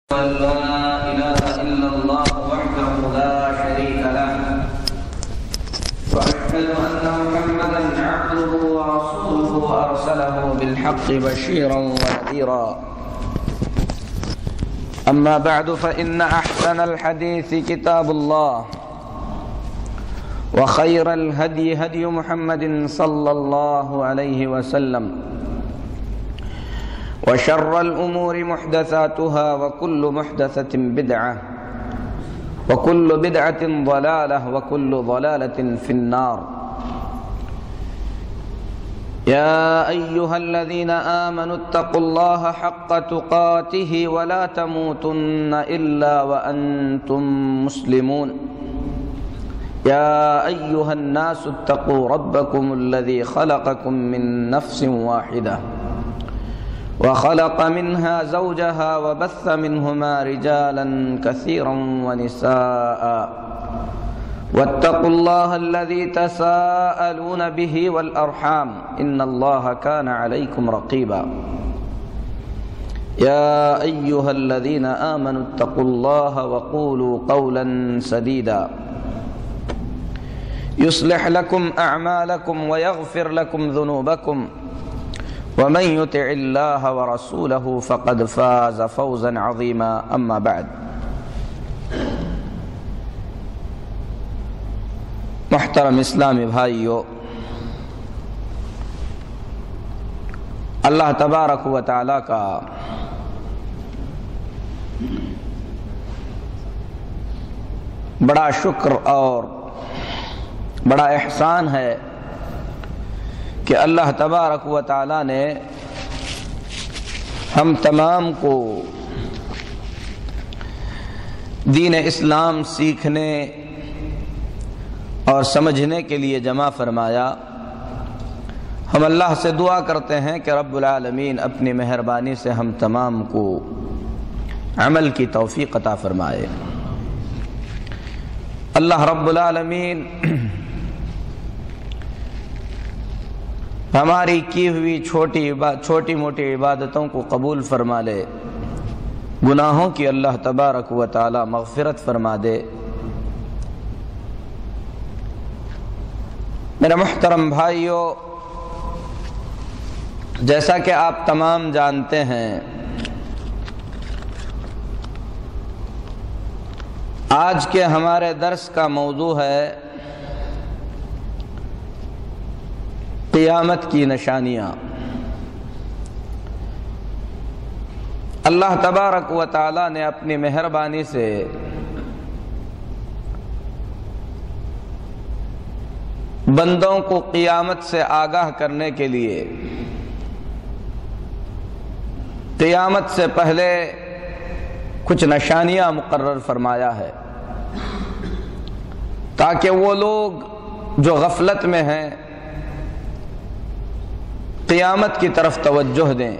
لا إله إلا الله وحده لا شريك له وأشهد أن محمدا عبده ورسوله أرسله بالحق بشيرا ونذيرا أما بعد فإن أحسن الحديث كتاب الله وخير الهدي هدي محمد صلى الله عليه وسلم وشر الأمور محدثاتها وكل محدثة بدعة وكل بدعة ضلالة وكل ضلالة في النار يا أيها الذين آمنوا اتقوا الله حق تقاته ولا تموتن إلا وأنتم مسلمون يا أيها الناس اتقوا ربكم الذي خلقكم من نفس واحدة وخلق منها زوجها وبث منهما رجالا كثيرا ونساء واتقوا الله الذي تساءلون به والأرحام إن الله كان عليكم رقيبا يا أيها الذين آمنوا اتقوا الله وقولوا قولا سديدا يصلح لكم أعمالكم ويغفر لكم ذنوبكم ومن يطع الله ورسوله فقد فاز فوزا عظيما اما بعد محترم اسلامی بھائیو، اللہ تبارک و تعالی کا بڑا شکر اور بڑا احسان ہے کہ اللہ تبارک و تعالی نے ہم تمام کو دین اسلام سیکھنے اور سمجھنے کے لیے جمع فرمایا۔ ہم اللہ سے دعا کرتے ہیں کہ رب العالمین اپنی مہربانی سے ہم تمام کو عمل کی توفیق عطا فرمائے۔ اللہ رب العالمین ہماری کی ہوئی چھوٹی موٹی عبادتوں کو قبول فرما لے، گناہوں کی اللہ تبارک و تعالی مغفرت فرما دے۔ میرے محترم بھائیو، جیسا کہ آپ تمام جانتے ہیں، آج کے ہمارے درس کا موضوع ہے قیامت کی نشانیاں۔ اللہ تبارک و تعالی نے اپنی مہربانی سے بندوں کو قیامت سے آگاہ کرنے کے لیے قیامت سے پہلے کچھ نشانیاں مقرر فرمایا ہے، تاکہ وہ لوگ جو غفلت میں ہیں قیامت کی طرف توجہ دیں۔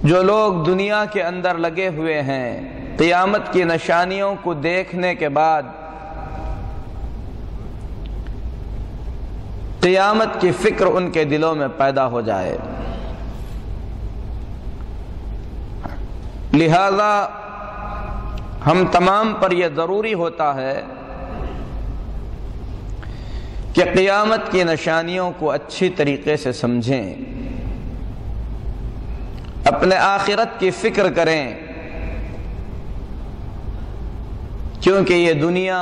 جو لوگ دنیا کے اندر لگے ہوئے ہیں، قیامت کی نشانیوں کو دیکھنے کے بعد قیامت کی فکر ان کے دلوں میں پیدا ہو جائے۔ لہذا ہم تمام پر یہ ضروری ہوتا ہے کہ قیامت کی نشانیوں کو اچھی طریقے سے سمجھیں، اپنے آخرت کی فکر کریں، کیونکہ یہ دنیا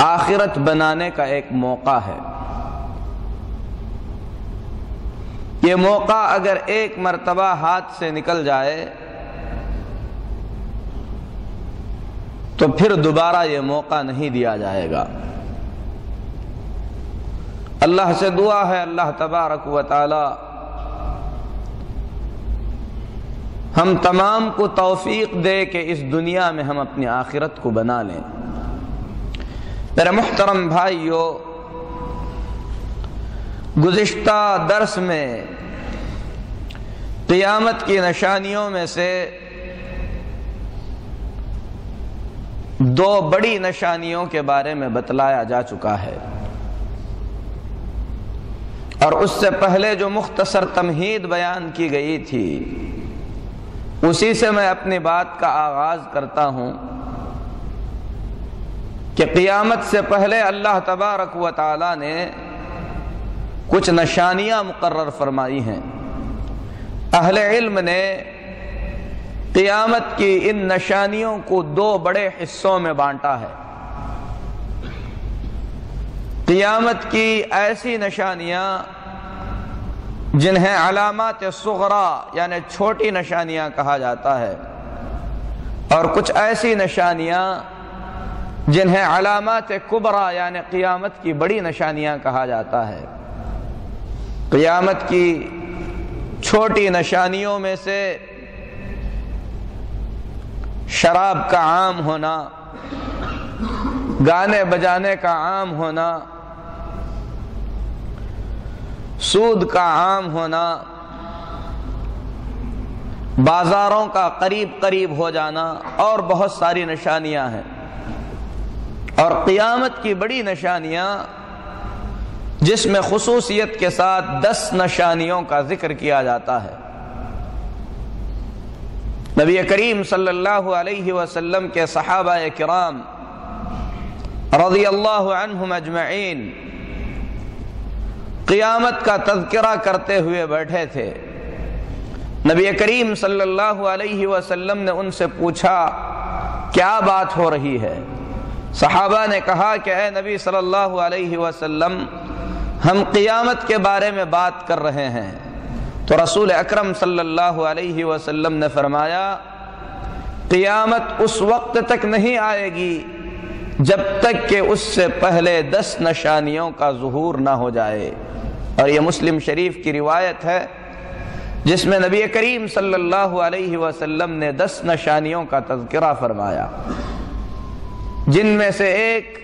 آخرت بنانے کا ایک موقع ہے۔ یہ موقع اگر ایک مرتبہ ہاتھ سے نکل جائے تو پھر دوبارہ یہ موقع نہیں دیا جائے گا۔ اللہ سے دعا ہے اللہ تبارک و تعالی ہم تمام کو توفیق دے کہ اس دنیا میں ہم اپنی آخرت کو بنا لیں۔ میرے محترم بھائیو، گزشتہ درس میں قیامت کی نشانیوں میں سے دو بڑی نشانیوں کے بارے میں بتلایا جا چکا ہے، اور اس سے پہلے جو مختصر تمہید بیان کی گئی تھی اسی سے میں اپنی بات کا آغاز کرتا ہوں کہ قیامت سے پہلے اللہ تبارک و تعالی نے کچھ نشانیاں مقرر فرمائی ہیں۔ اہل علم نے قیامت کی ان نشانیوں کو دو بڑے حصوں میں بانٹا ہے۔ قیامت کی ایسی نشانیاں جنہیں علامات صغرا یعنی چھوٹی نشانیاں کہا جاتا ہے، اور کچھ ایسی نشانیاں جنہیں علامات کبریٰ یعنی قیامت کی بڑی نشانیاں کہا جاتا ہے۔ قیامت کی چھوٹی نشانیوں میں سے شراب کا عام ہونا، گانے بجانے کا عام ہونا، سود کا عام ہونا، بازاروں کا قریب قریب ہو جانا اور بہت ساری نشانیاں ہیں۔ اور قیامت کی بڑی نشانیاں جس میں خصوصیت کے ساتھ 10 نشانیوں کا ذکر کیا جاتا ہے۔ نبی کریم صلی اللہ علیہ وسلم کے صحابہ کرام رضی اللہ عنہم اجمعین قیامت کا تذکرہ کرتے ہوئے بیٹھے تھے۔ نبی کریم صلی اللہ علیہ وسلم نے ان سے پوچھا کیا بات ہو رہی ہے؟ صحابہ نے کہا کہ اے نبی صلی اللہ علیہ وسلم، ہم قیامت کے بارے میں بات کر رہے ہیں۔ تو رسول اکرم صلی اللہ علیہ وسلم نے فرمایا قیامت اس وقت تک نہیں آئے گی جب تک کہ اس سے پہلے 10 نشانیوں کا ظہور نہ ہو جائے۔ اور یہ مسلم شریف کی روایت ہے جس میں نبی کریم صلی اللہ علیہ وسلم نے 10 نشانیوں کا تذکرہ فرمایا، جن میں سے ایک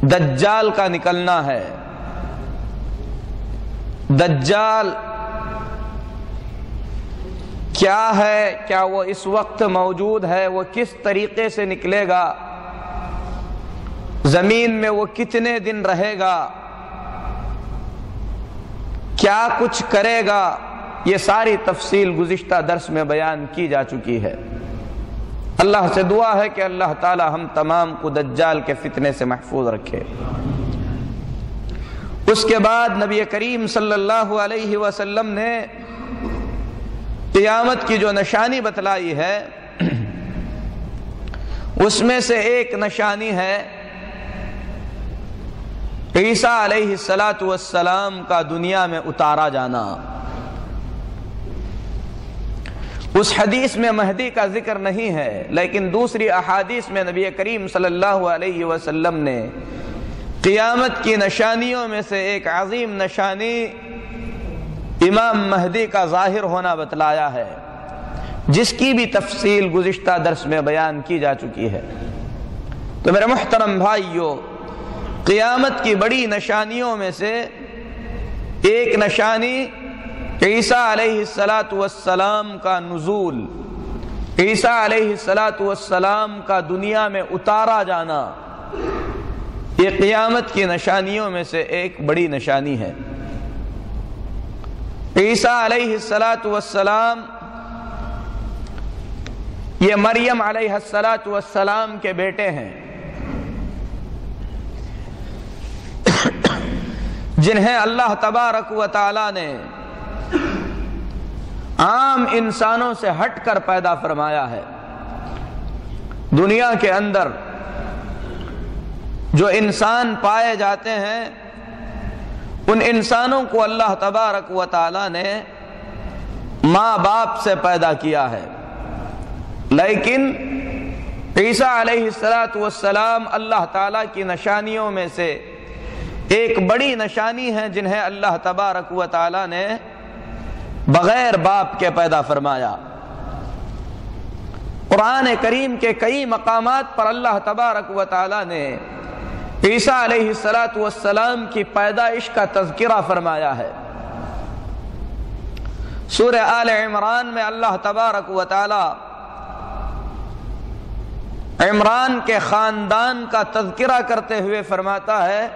دجال کا نکلنا ہے۔ دجال کیا ہے؟ کیا وہ اس وقت موجود ہے؟ وہ کس طریقے سے نکلے گا؟ زمین میں وہ کتنے دن رہے گا؟ کیا کچھ کرے گا؟ یہ ساری تفصیل گزشتہ درس میں بیان کی جا چکی ہے۔ اللہ سے دعا ہے کہ اللہ تعالی ہم تمام کو دجال کے فتنے سے محفوظ رکھے۔ اس کے بعد نبی کریم صلی اللہ علیہ وسلم نے قیامت کی جو نشانی بتلائی ہے اس میں سے ایک نشانی ہے عیسیٰ علیہ السلام کا دنیا میں اتارا جانا۔ اس حدیث میں مہدی کا ذکر نہیں ہے، لیکن دوسری احادیث میں نبی کریم صلی اللہ علیہ وسلم نے قیامت کی نشانیوں میں سے ایک عظیم نشانی امام مہدی کا ظاہر ہونا بتلایا ہے، جس کی بھی تفصیل گزشتہ درس میں بیان کی جا چکی ہے۔ تو میرے محترم بھائیو، قیامت کی بڑی نشانیوں میں سے ایک نشانی عیسیٰ علیہ السلام کا نزول، عیسیٰ علیہ السلام کا دنیا میں اتارا جانا، یہ قیامت کی نشانیوں میں سے ایک بڑی نشانی ہے۔ عیسیٰ علیہ السلام یہ مریم علیہ السلام کے بیٹے ہیں، جنہیں اللہ تبارک و تعالی نے عام انسانوں سے ہٹ کر پیدا فرمایا ہے۔ دنیا کے اندر جو انسان پائے جاتے ہیں ان انسانوں کو اللہ تبارک و تعالی نے ماں باپ سے پیدا کیا ہے، لیکن عیسیٰ علیہ السلام اللہ تعالی کی نشانیوں میں سے ایک بڑی نشانی ہے جنہیں اللہ تبارک و تعالی نے بغیر باپ کے پیدا فرمایا۔ قرآن کریم کے کئی مقامات پر اللہ تبارک و تعالی نے عیسیٰ علیہ السلام کی پیدائش کا تذکرہ فرمایا ہے۔ سورہ آل عمران میں اللہ تبارک و تعالی عمران کے خاندان کا تذکرہ کرتے ہوئے فرماتا ہے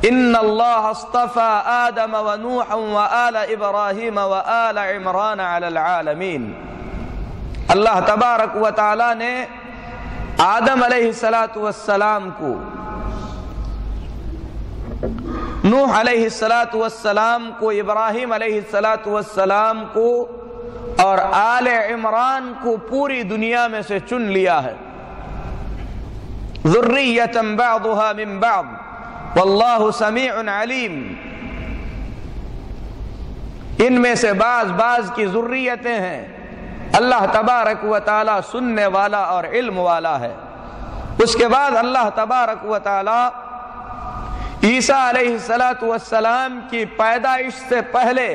ان اللہ اصطفى آدم ونوحا وآل ابراہیم وآل عمران علی العالمین۔ اللہ تبارک و تعالی نے آدم علیہ السلام کو، نوح علیہ السلام کو، ابراہیم علیہ السلام کو اور آل عمران کو پوری دنیا میں سے چن لیا ہے۔ ذریۃ بعضها من بعض واللہ سمیع علیم۔ ان میں سے بعض کی ذریتیں ہیں، اللہ تبارک و تعالی سننے والا اور علم والا ہے۔ اس کے بعد اللہ تبارک و تعالی عیسیٰ علیہ السلام کی پیدائش سے پہلے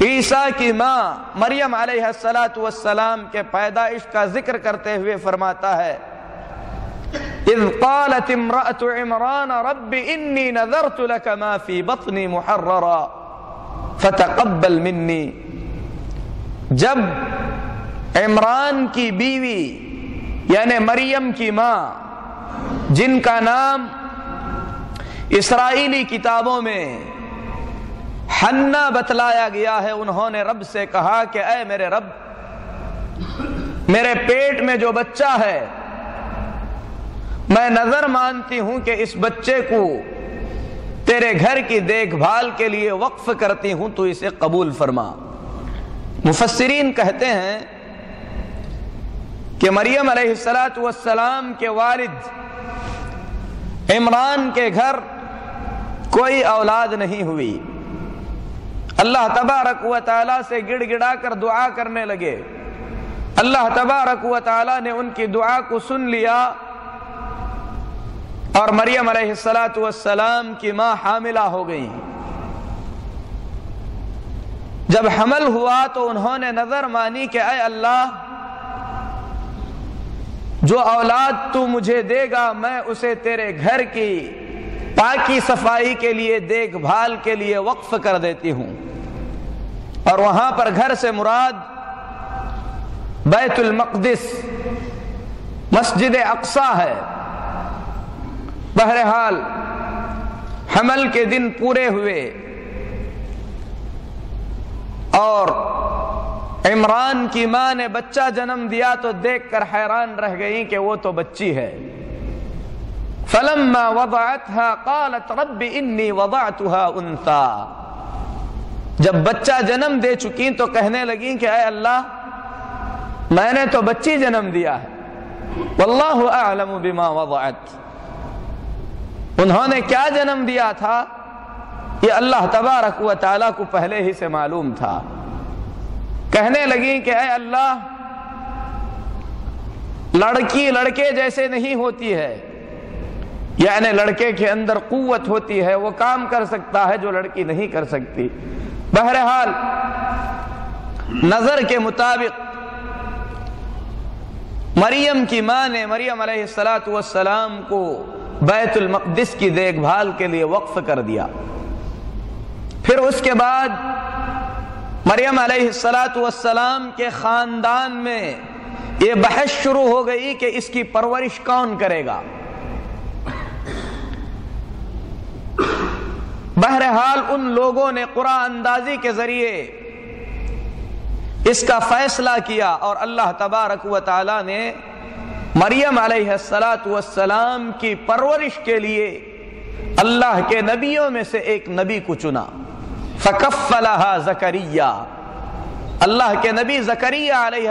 عیسیٰ کی ماں مریم علیہ السلام کے پیدائش کا ذکر کرتے ہوئے فرماتا ہے اذ قالت امرأة عمران رب انی نذرت لك ما في بطنی محررا فتقبل منی۔ جب عمران کی بیوی یعنی مریم کی ماں، جن کا نام اسرائیلی کتابوں میں حنا بتلایا گیا ہے، انہوں نے رب سے کہا کہ اے میرے رب، میرے پیٹ میں جو بچہ ہے میں نظر مانتی ہوں کہ اس بچے کو تیرے گھر کی دیکھ بھال کے لیے وقف کرتی ہوں، تو اسے قبول فرما۔ مفسرین کہتے ہیں کہ مریم علیہ السلام کے والد عمران کے گھر کوئی اولاد نہیں ہوئی۔ اللہ تبارک و تعالی سے گڑ گڑا کر دعا کرنے لگے، اللہ تبارک و تعالی نے ان کی دعا کو سن لیا اور مریم علیہ السلام کی ماں حاملہ ہو گئی۔ جب حمل ہوا تو انہوں نے نظر مانی کہ اے اللہ، جو اولاد تو مجھے دے گا میں اسے تیرے گھر کی پاکی صفائی کے لیے دیکھ بھال کے لیے وقف کر دیتی ہوں۔ اور وہاں پر گھر سے مراد بیت المقدس، مسجد اقصی ہے۔ بہرحال حمل کے دن پورے ہوئے اور عمران کی ماں نے بچہ جنم دیا تو دیکھ کر حیران رہ گئی کہ وہ تو بچی ہے۔ فلما وضعتها قالت رب انی وضعتها انثى۔ جب بچہ جنم دے چکی تو کہنے لگی کہ اے اللہ، میں نے تو بچی جنم دیا ہے، واللہ اعلم بما وضعت۔ انہوں نے کیا جنم دیا تھا یہ اللہ تبارک و تعالیٰ کو پہلے ہی سے معلوم تھا۔ کہنے لگی کہ اے اللہ، لڑکی لڑکے جیسے نہیں ہوتی ہے، یعنی لڑکے کے اندر قوت ہوتی ہے، وہ کام کر سکتا ہے جو لڑکی نہیں کر سکتی۔ بہرحال نظر کے مطابق مریم کی ماں نے مریم علیہ السلام کو بیت المقدس کی دیکھ بھال کے لیے وقف کر دیا۔ پھر اس کے بعد مریم علیہ السلام کے خاندان میں یہ بحث شروع ہو گئی کہ اس کی پرورش کون کرے گا۔ بہرحال ان لوگوں نے قرآن اندازی کے ذریعے اس کا فیصلہ کیا اور اللہ تبارک و تعالی نے مریم علیہ السلام کی پرورش کے لیے اللہ کے نبیوں میں سے ایک نبی کو چنا۔ فکفلها زکریا، اللہ کے نبی زکریا علیہ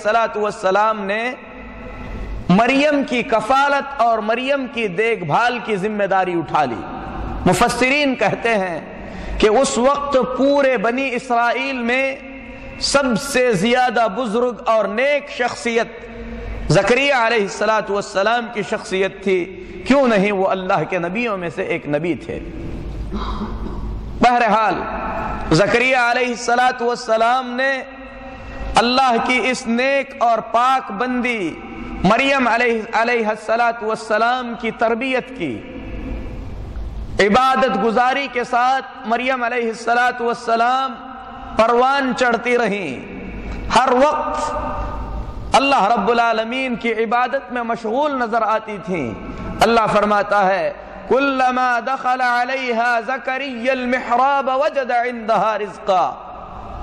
السلام نے مریم کی کفالت اور مریم کی دیکھ بھال کی ذمہ داری اٹھا لی۔ مفسرین کہتے ہیں کہ اس وقت پورے بنی اسرائیل میں سب سے زیادہ بزرگ اور نیک شخصیت زکریا علیہ السلام کی شخصیت تھی، کیوں نہیں وہ اللہ کے نبیوں میں سے ایک نبی تھے۔ بہرحال زکریا علیہ السلام نے اللہ کی اس نیک اور پاک بندی مریم علیہ السلام کی تربیت کی، عبادت گزاری کے ساتھ مریم علیہ السلام پروان چڑھتی رہیں، ہر وقت اللہ رب العالمین کی عبادت میں مشغول نظر آتی تھیں۔ اللہ فرماتا ہے کلما دخل علیہا زکریا المحراب وجد عندها رزقا،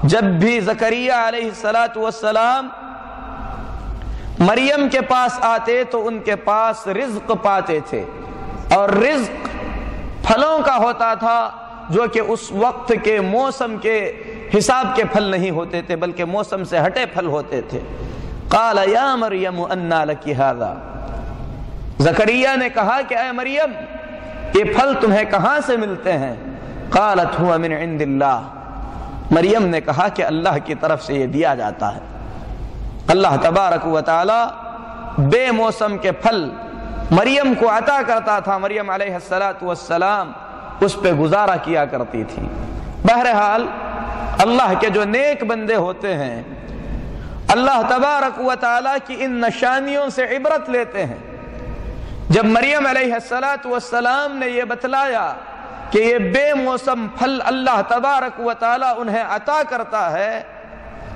جب بھی زکریا علیہ السلام مریم کے پاس آتے تو ان کے پاس رزق پاتے تھے، اور رزق پھلوں کا ہوتا تھا جو کہ اس وقت کے موسم کے حساب کے پھل نہیں ہوتے تھے بلکہ موسم سے ہٹے پھل ہوتے تھے۔ قال یا مریم انا لک ھذا، زکریا نے کہا کہ اے مریم یہ پھل تمہیں کہاں سے ملتے ہیں؟ قالت هو من عند اللہ، مریم نے کہا کہ اللہ کی طرف سے یہ دیا جاتا ہے۔ اللہ تبارک و تعالی بے موسم کے پھل مریم کو عطا کرتا تھا، مریم علیہ السلام اس پہ گزارا کیا کرتی تھی۔ بہرحال اللہ کے جو نیک بندے ہوتے ہیں اللہ تبارک و تعالی کی ان نشانیوں سے عبرت لیتے ہیں۔ جب مریم علیہ السلام نے یہ بتلایا کہ یہ بے موسم پھل اللہ تبارک و تعالی انہیں عطا کرتا ہے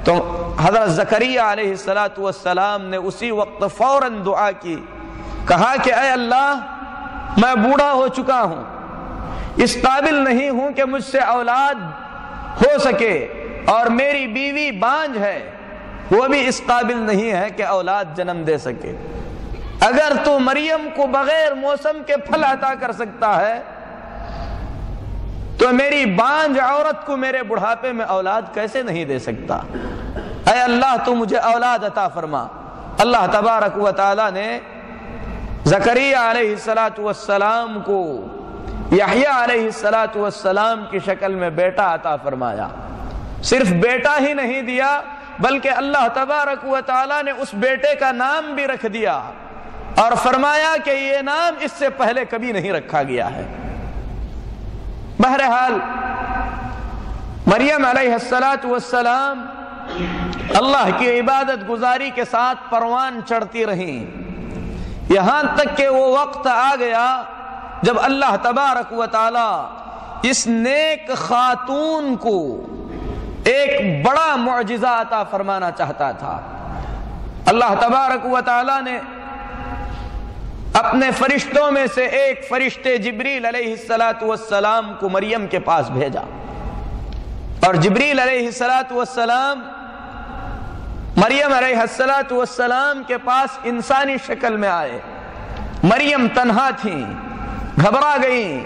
تو حضرت زکریا علیہ السلام نے اسی وقت فوراً دعا کی، کہا کہ اے اللہ میں بوڑھا ہو چکا ہوں، اس قابل نہیں ہوں کہ مجھ سے اولاد ہو سکے، اور میری بیوی بانجھ ہے، وہ بھی اس قابل نہیں ہے کہ اولاد جنم دے سکے۔ اگر تو مریم کو بغیر موسم کے پھل عطا کر سکتا ہے تو میری بانجھ عورت کو میرے بڑھاپے میں اولاد کیسے نہیں دے سکتا؟ اے اللہ تو مجھے اولاد عطا فرما۔ اللہ تبارک و تعالی نے زکریا علیہ السلام کو یحییٰ علیہ السلام کی شکل میں بیٹا عطا فرمایا۔ صرف بیٹا ہی نہیں دیا بلکہ اللہ تبارک و تعالی نے اس بیٹے کا نام بھی رکھ دیا اور فرمایا کہ یہ نام اس سے پہلے کبھی نہیں رکھا گیا ہے۔ بہرحال مریم علیہ السلام اللہ کی عبادت گزاری کے ساتھ پروان چڑھتی رہیں، یہاں تک کہ وہ وقت آ گیا جب اللہ تبارک و تعالی اس نیک خاتون کو ایک بڑا معجزہ عطا فرمانا چاہتا تھا۔ اللہ تبارک و تعالی نے اپنے فرشتوں میں سے ایک فرشتے جبریل علیہ السلام کو مریم کے پاس بھیجا، اور جبریل علیہ السلام مریم علیہ السلام کے پاس انسانی شکل میں آئے۔ مریم تنہا تھیں، گھبرا گئیں،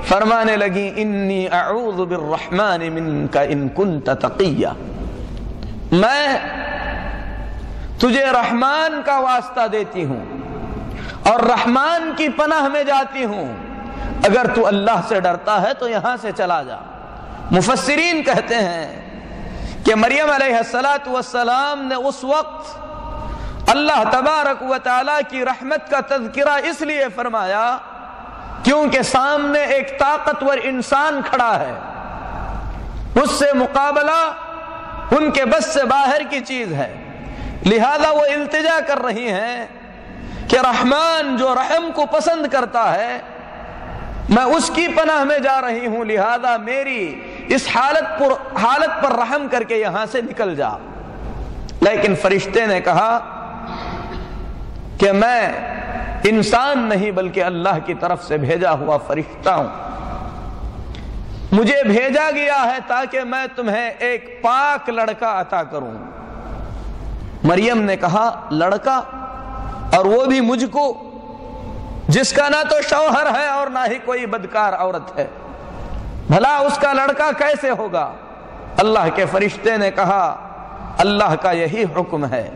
فرمانے لگیں انی اعوذ بالرحمن منک ان کنت تقیا، میں تجھے رحمان کا واسطہ دیتی ہوں اور رحمان کی پناہ میں جاتی ہوں، اگر تو اللہ سے ڈرتا ہے تو یہاں سے چلا جا۔ مفسرین کہتے ہیں کہ مریم علیہ السلام نے اس وقت اللہ تبارک و تعالی کی رحمت کا تذکرہ اس لیے فرمایا کیونکہ سامنے ایک طاقتور انسان کھڑا ہے، اس سے مقابلہ ان کے بس سے باہر کی چیز ہے، لہذا وہ التجا کر رہی ہیں کہ رحمان جو رحم کو پسند کرتا ہے میں اس کی پناہ میں جا رہی ہوں، لہذا میری اس حالت پر رحم کر کے یہاں سے نکل جا۔ لیکن فرشتے نے کہا کہ میں انسان نہیں بلکہ اللہ کی طرف سے بھیجا ہوا فرشتہ ہوں، مجھے بھیجا گیا ہے تاکہ میں تمہیں ایک پاک لڑکا عطا کروں۔ مریم نے کہا لڑکا، اور وہ بھی مجھ کو جس کا نہ تو شوہر ہے اور نہ ہی کوئی بدکار عورت ہے، بھلا اس کا لڑکا کیسے ہوگا؟ اللہ کے فرشتے نے کہا اللہ کا یہی حکم ہے۔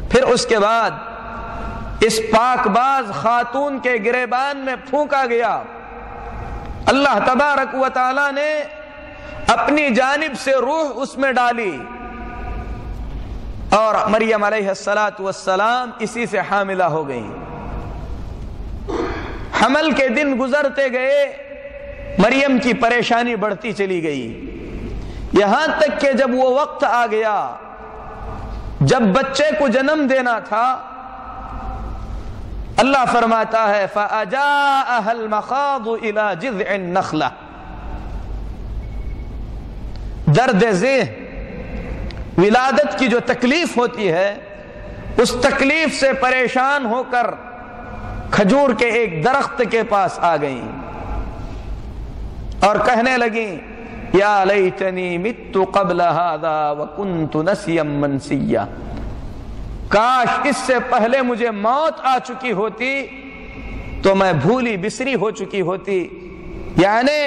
پھر اس کے بعد اس پاک باز خاتون کے گریبان میں پھونکا گیا، اللہ تبارک و تعالی نے اپنی جانب سے روح اس میں ڈالی، اور مریم علیہ السلام اسی سے حاملہ ہو گئی۔ حمل کے دن گزرتے گئے، مریم کی پریشانی بڑھتی چلی گئی، یہاں تک کہ جب وہ وقت آ گیا جب بچے کو جنم دینا تھا، اللہ فرماتا ہے فَأَجَاءَهَا الْمَخَاضُ إِلَى جِذْعِ النَّخْلَةِ، درد ذہ ولادت کی جو تکلیف ہوتی ہے اس تکلیف سے پریشان ہو کر کھجور کے ایک درخت کے پاس آ گئیں اور کہنے لگیں یا لیتنی مت قبل ھذا وکنت نسیا منسیا، کاش اس سے پہلے مجھے موت آ چکی ہوتی تو میں بھولی بسری ہو چکی ہوتی۔ یعنی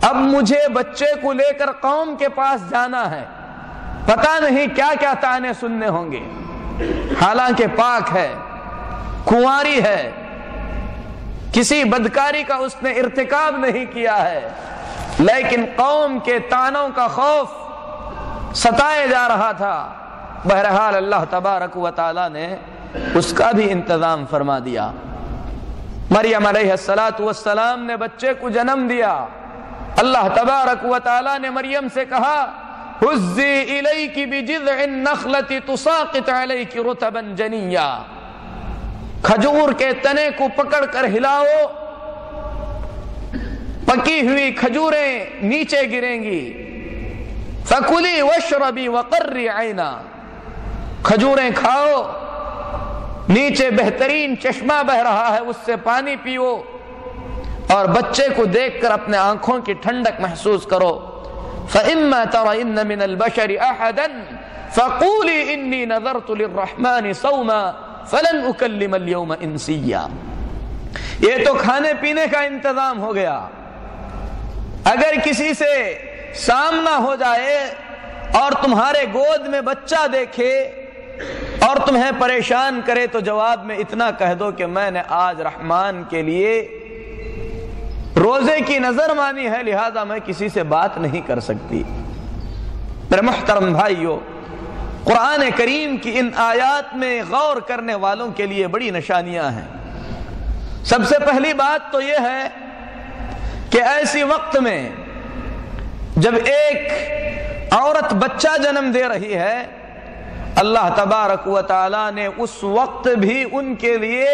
اب مجھے بچے کو لے کر قوم کے پاس جانا ہے، پتہ نہیں کیا کیا طعنے سننے ہوں گے، حالانکہ پاک ہے، کنواری ہے، کسی بدکاری کا اس نے ارتکاب نہیں کیا ہے، لیکن قوم کے طعنوں کا خوف ستائے جا رہا تھا۔ بہرحال اللہ تبارک و تعالی نے اس کا بھی انتظام فرما دیا۔ مریم علیہ السلام نے بچے کو جنم دیا۔ اللہ تبارک و تعالی نے مریم سے کہا ہزی الیک بجذع النخلۃ تساقط علیک رطبا جنیا، کھجور کے تنے کو پکڑ کر ہلاؤ، پکی ہوئی کھجوریں نیچے گریں گی۔ فکلی واشربی وقری عینا، کھجوریں کھاؤ، نیچے بہترین چشمہ بہ رہا ہے، اس سے پانی پیو، اور بچے کو دیکھ کر اپنے آنکھوں کی ٹھنڈک محسوس کرو۔ فإما ترين من البشر أحدا فقولي إني نذرت للرحمن صوما فلن أكلم اليوم إنسيا۔ یہ تو کھانے پینے کا انتظام ہو گیا، اگر کسی سے سامنا ہو جائے اور تمہارے گود میں بچہ دیکھے اور تمہیں پریشان کرے تو جواب میں اتنا کہہ دو کہ میں نے آج رحمان کے لیے روزے کی نظر مانی ہے، لہذا میں کسی سے بات نہیں کر سکتی۔ میرے محترم بھائیو، قرآن کریم کی ان آیات میں غور کرنے والوں کے لیے بڑی نشانیاں ہیں۔ سب سے پہلی بات تو یہ ہے کہ ایسی وقت میں جب ایک عورت بچہ جنم دے رہی ہے، اللہ تبارک و تعالی نے اس وقت بھی ان کے لیے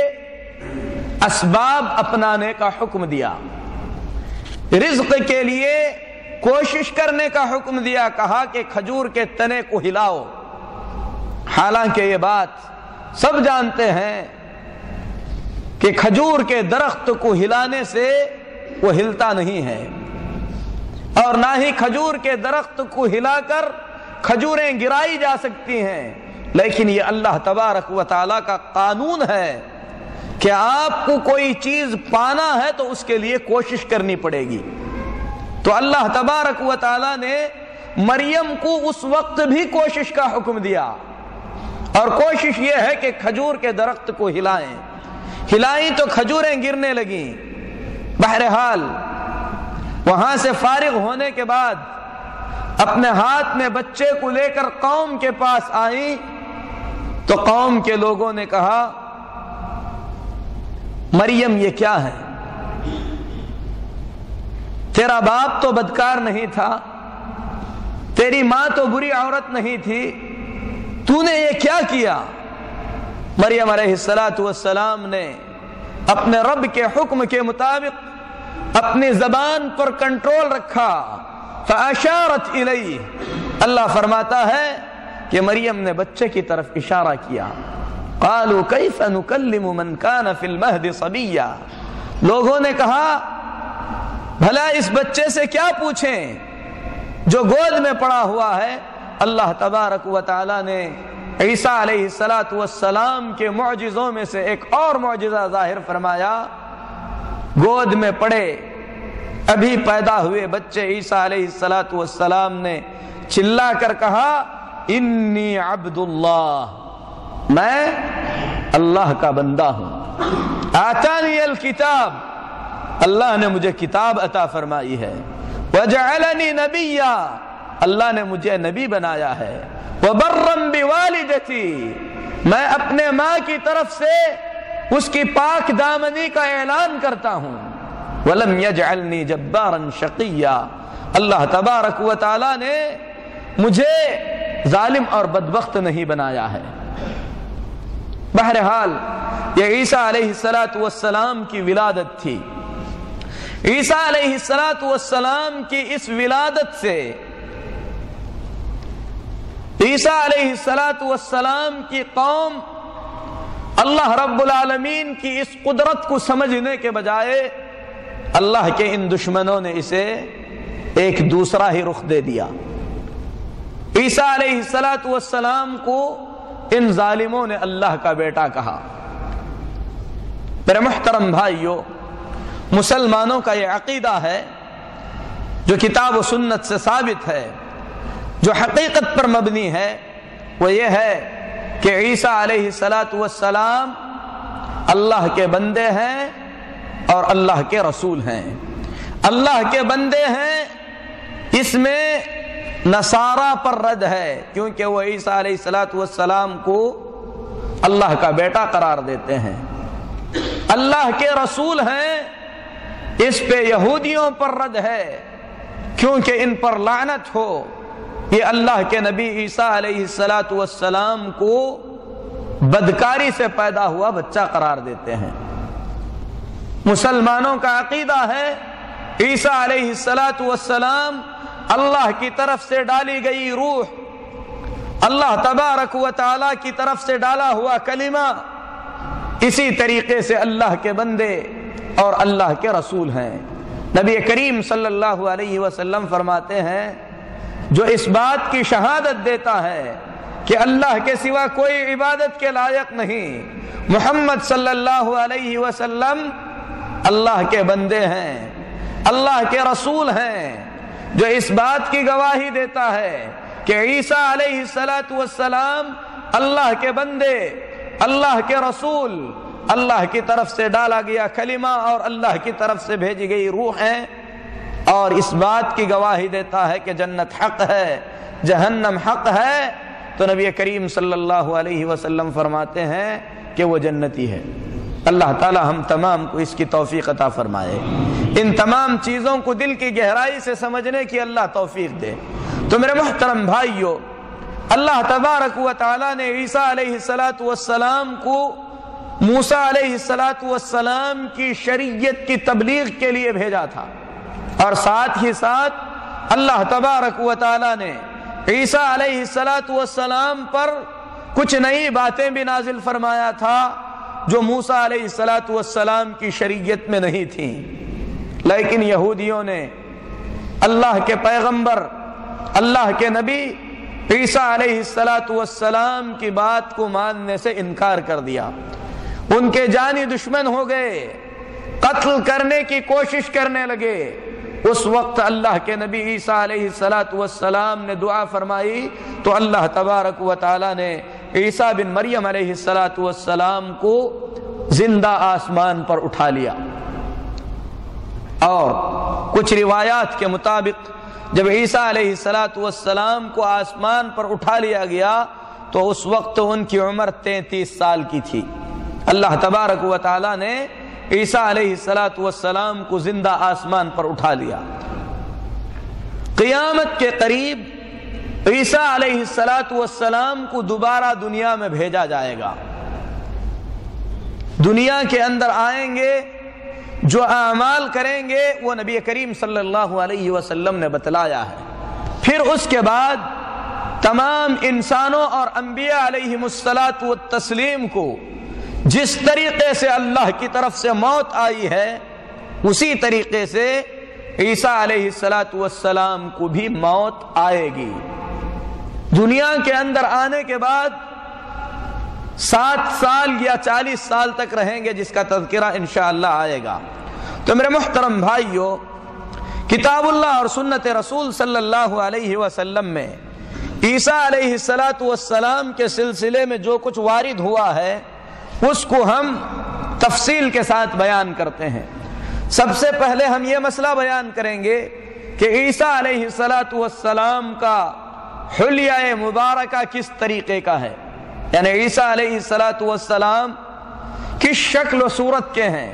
اسباب اپنانے کا حکم دیا، رزق کے لیے کوشش کرنے کا حکم دیا، کہا کہ کھجور کے تنے کو ہلاؤ۔ حالانکہ یہ بات سب جانتے ہیں کہ کھجور کے درخت کو ہلانے سے وہ ہلتا نہیں ہے، اور نہ ہی کھجور کے درخت کو ہلا کر کھجوریں گرائی جا سکتی ہیں، لیکن یہ اللہ تبارک و تعالیٰ کا قانون ہے کہ آپ کو کوئی چیز پانا ہے تو اس کے لیے کوشش کرنی پڑے گی۔ تو اللہ تبارک و تعالیٰ نے مریم کو اس وقت بھی کوشش کا حکم دیا، اور کوشش یہ ہے کہ کھجور کے درخت کو ہلائیں۔ ہلائیں تو کھجوریں گرنے لگیں۔ بہرحال وہاں سے فارغ ہونے کے بعد اپنے ہاتھ میں بچے کو لے کر قوم کے پاس آئیں تو قوم کے لوگوں نے کہا مریم یہ کیا ہے؟ تیرا باپ تو بدکار نہیں تھا، تیری ماں تو بری عورت نہیں تھی، تو نے یہ کیا کیا؟ مریم علیہ السلام نے اپنے رب کے حکم کے مطابق اپنی زبان پر کنٹرول رکھا۔ فاشارت الیہ، اللہ فرماتا ہے کہ مریم نے بچے کی طرف اشارہ کیا۔ قالوا کیف نکلم من کان فی المہد صبیا، لوگوں نے کہا بھلا اس بچے سے کیا پوچھیں جو گود میں پڑا ہوا ہے۔ اللہ تبارک و تعالی نے عیسیٰ علیہ السلام کے معجزوں میں سے ایک اور معجزہ ظاہر فرمایا۔ گود میں پڑے ابھی پیدا ہوئے بچے عیسیٰ علیہ السلام نے چلا کر کہا انی عبد اللہ، میں اللہ کا بندہ ہوں، آتانی الکتاب، اللہ نے مجھے کتاب عطا فرمائی ہے، وجعلنی نبیا، اللہ نے مجھے نبی بنایا ہے، وبرم بوالدتی، میں اپنے ماں کی طرف سے اس کی پاک دامنی کا اعلان کرتا ہوں، ولم یجعلنی جبارا شقیا، اللہ تبارک و تعالی نے مجھے ظالم اور بدبخت نہیں بنایا ہے۔ بہرحال یہ عیسیٰ علیہ السلام کی ولادت تھی۔ عیسیٰ علیہ السلام کی اس ولادت سے عیسیٰ علیہ السلام کی قوم اللہ رب العالمین کی اس قدرت کو سمجھنے کے بجائے اللہ کے ان دشمنوں نے اسے ایک دوسرا ہی رخ دے دیا۔ عیسیٰ علیہ السلام کو ان ظالموں نے اللہ کا بیٹا کہا۔ میرے محترم بھائیو، مسلمانوں کا یہ عقیدہ ہے جو کتاب و سنت سے ثابت ہے، جو حقیقت پر مبنی ہے، وہ یہ ہے کہ عیسیٰ علیہ السلام اللہ کے بندے ہیں اور اللہ کے رسول ہیں۔ اللہ کے بندے ہیں، اس میں نصارہ پر رد ہے، کیونکہ وہ عیسیٰ علیہ السلام کو اللہ کا بیٹا قرار دیتے ہیں۔ اللہ کے رسول ہیں، اس پہ یہودیوں پر رد ہے، کیونکہ ان پر لعنت ہو، یہ اللہ کے نبی عیسیٰ علیہ السلام کو بدکاری سے پیدا ہوا بچہ قرار دیتے ہیں۔ مسلمانوں کا عقیدہ ہے عیسیٰ علیہ السلام اللہ کی طرف سے ڈالی گئی روح، اللہ تبارک و تعالی کی طرف سے ڈالا ہوا کلمہ، اسی طریقے سے اللہ کے بندے اور اللہ کے رسول ہیں۔ نبی کریم صلی اللہ علیہ وسلم فرماتے ہیں، جو اس بات کی شہادت دیتا ہے کہ اللہ کے سوا کوئی عبادت کے لائق نہیں، محمد صلی اللہ علیہ وسلم اللہ کے بندے ہیں، اللہ کے رسول ہیں، جو اس بات کی گواہی دیتا ہے کہ عیسیٰ علیہ السلام اللہ کے بندے، اللہ کے رسول، اللہ کی طرف سے ڈالا گیا کلمہ اور اللہ کی طرف سے بھیجی گئی روح ہیں، اور اس بات کی گواہی دیتا ہے کہ جنت حق ہے، جہنم حق ہے، تو نبی کریم صلی اللہ علیہ وسلم فرماتے ہیں کہ وہ جنتی ہے۔ اللہ تعالی ہم تمام کو اس کی توفیق عطا فرمائے، ان تمام چیزوں کو دل کی گہرائی سے سمجھنے کی اللہ توفیق دے۔ تو میرے محترم بھائیو، اللہ تبارک و تعالی نے عیسیٰ علیہ السلام کو موسیٰ علیہ السلام کی شریعت کی تبلیغ کے لیے بھیجا تھا، اور ساتھ ہی ساتھ اللہ تبارک و تعالی نے عیسیٰ علیہ السلام پر کچھ نئی باتیں بھی نازل فرمایا تھا جو موسیٰ علیہ السلام کی شریعت میں نہیں تھیں، لیکن یہودیوں نے اللہ کے پیغمبر، اللہ کے نبی عیسیٰ علیہ السلام کی بات کو ماننے سے انکار کر دیا، ان کے جانی دشمن ہو گئے، قتل کرنے کی کوشش کرنے لگے۔ اس وقت اللہ کے نبی عیسیٰ علیہ السلام نے دعا فرمائی تو اللہ تبارک و تعالی نے عیسیٰ بن مریم علیہ السلام کو زندہ آسمان پر اٹھا لیا، اور کچھ روایات کے مطابق جب عیسیٰ علیہ السلام کو آسمان پر اٹھا لیا گیا تو اس وقت ان کی عمر 33 سال کی تھی۔ اللہ تبارک و تعالی نے عیسیٰ علیہ السلام کو زندہ آسمان پر اٹھا لیا۔ قیامت کے قریب عیسیٰ علیہ السلام کو دوبارہ دنیا میں بھیجا جائے گا، دنیا کے اندر آئیں گے، جو اعمال کریں گے وہ نبی کریم صلی اللہ علیہ وسلم نے بتلایا ہے۔ پھر اس کے بعد تمام انسانوں اور انبیاء علیہم الصلاۃ والتسلیم کو جس طریقے سے اللہ کی طرف سے موت آئی ہے، اسی طریقے سے عیسیٰ علیہ السلام کو بھی موت آئے گی۔ دنیا کے اندر آنے کے بعد 7 سال یا 40 سال تک رہیں گے، جس کا تذکرہ انشاءاللہ آئے گا۔ تو میرے محترم بھائیو، کتاب اللہ اور سنت رسول صلی اللہ علیہ وسلم میں عیسیٰ علیہ السلام کے سلسلے میں جو کچھ وارد ہوا ہے اس کو ہم تفصیل کے ساتھ بیان کرتے ہیں۔ سب سے پہلے ہم یہ مسئلہ بیان کریں گے کہ عیسیٰ علیہ السلام کا حلیہ مبارکہ کس طریقے کا ہے، یعنی عیسیٰ علیہ السلام کس شکل و صورت کے ہیں۔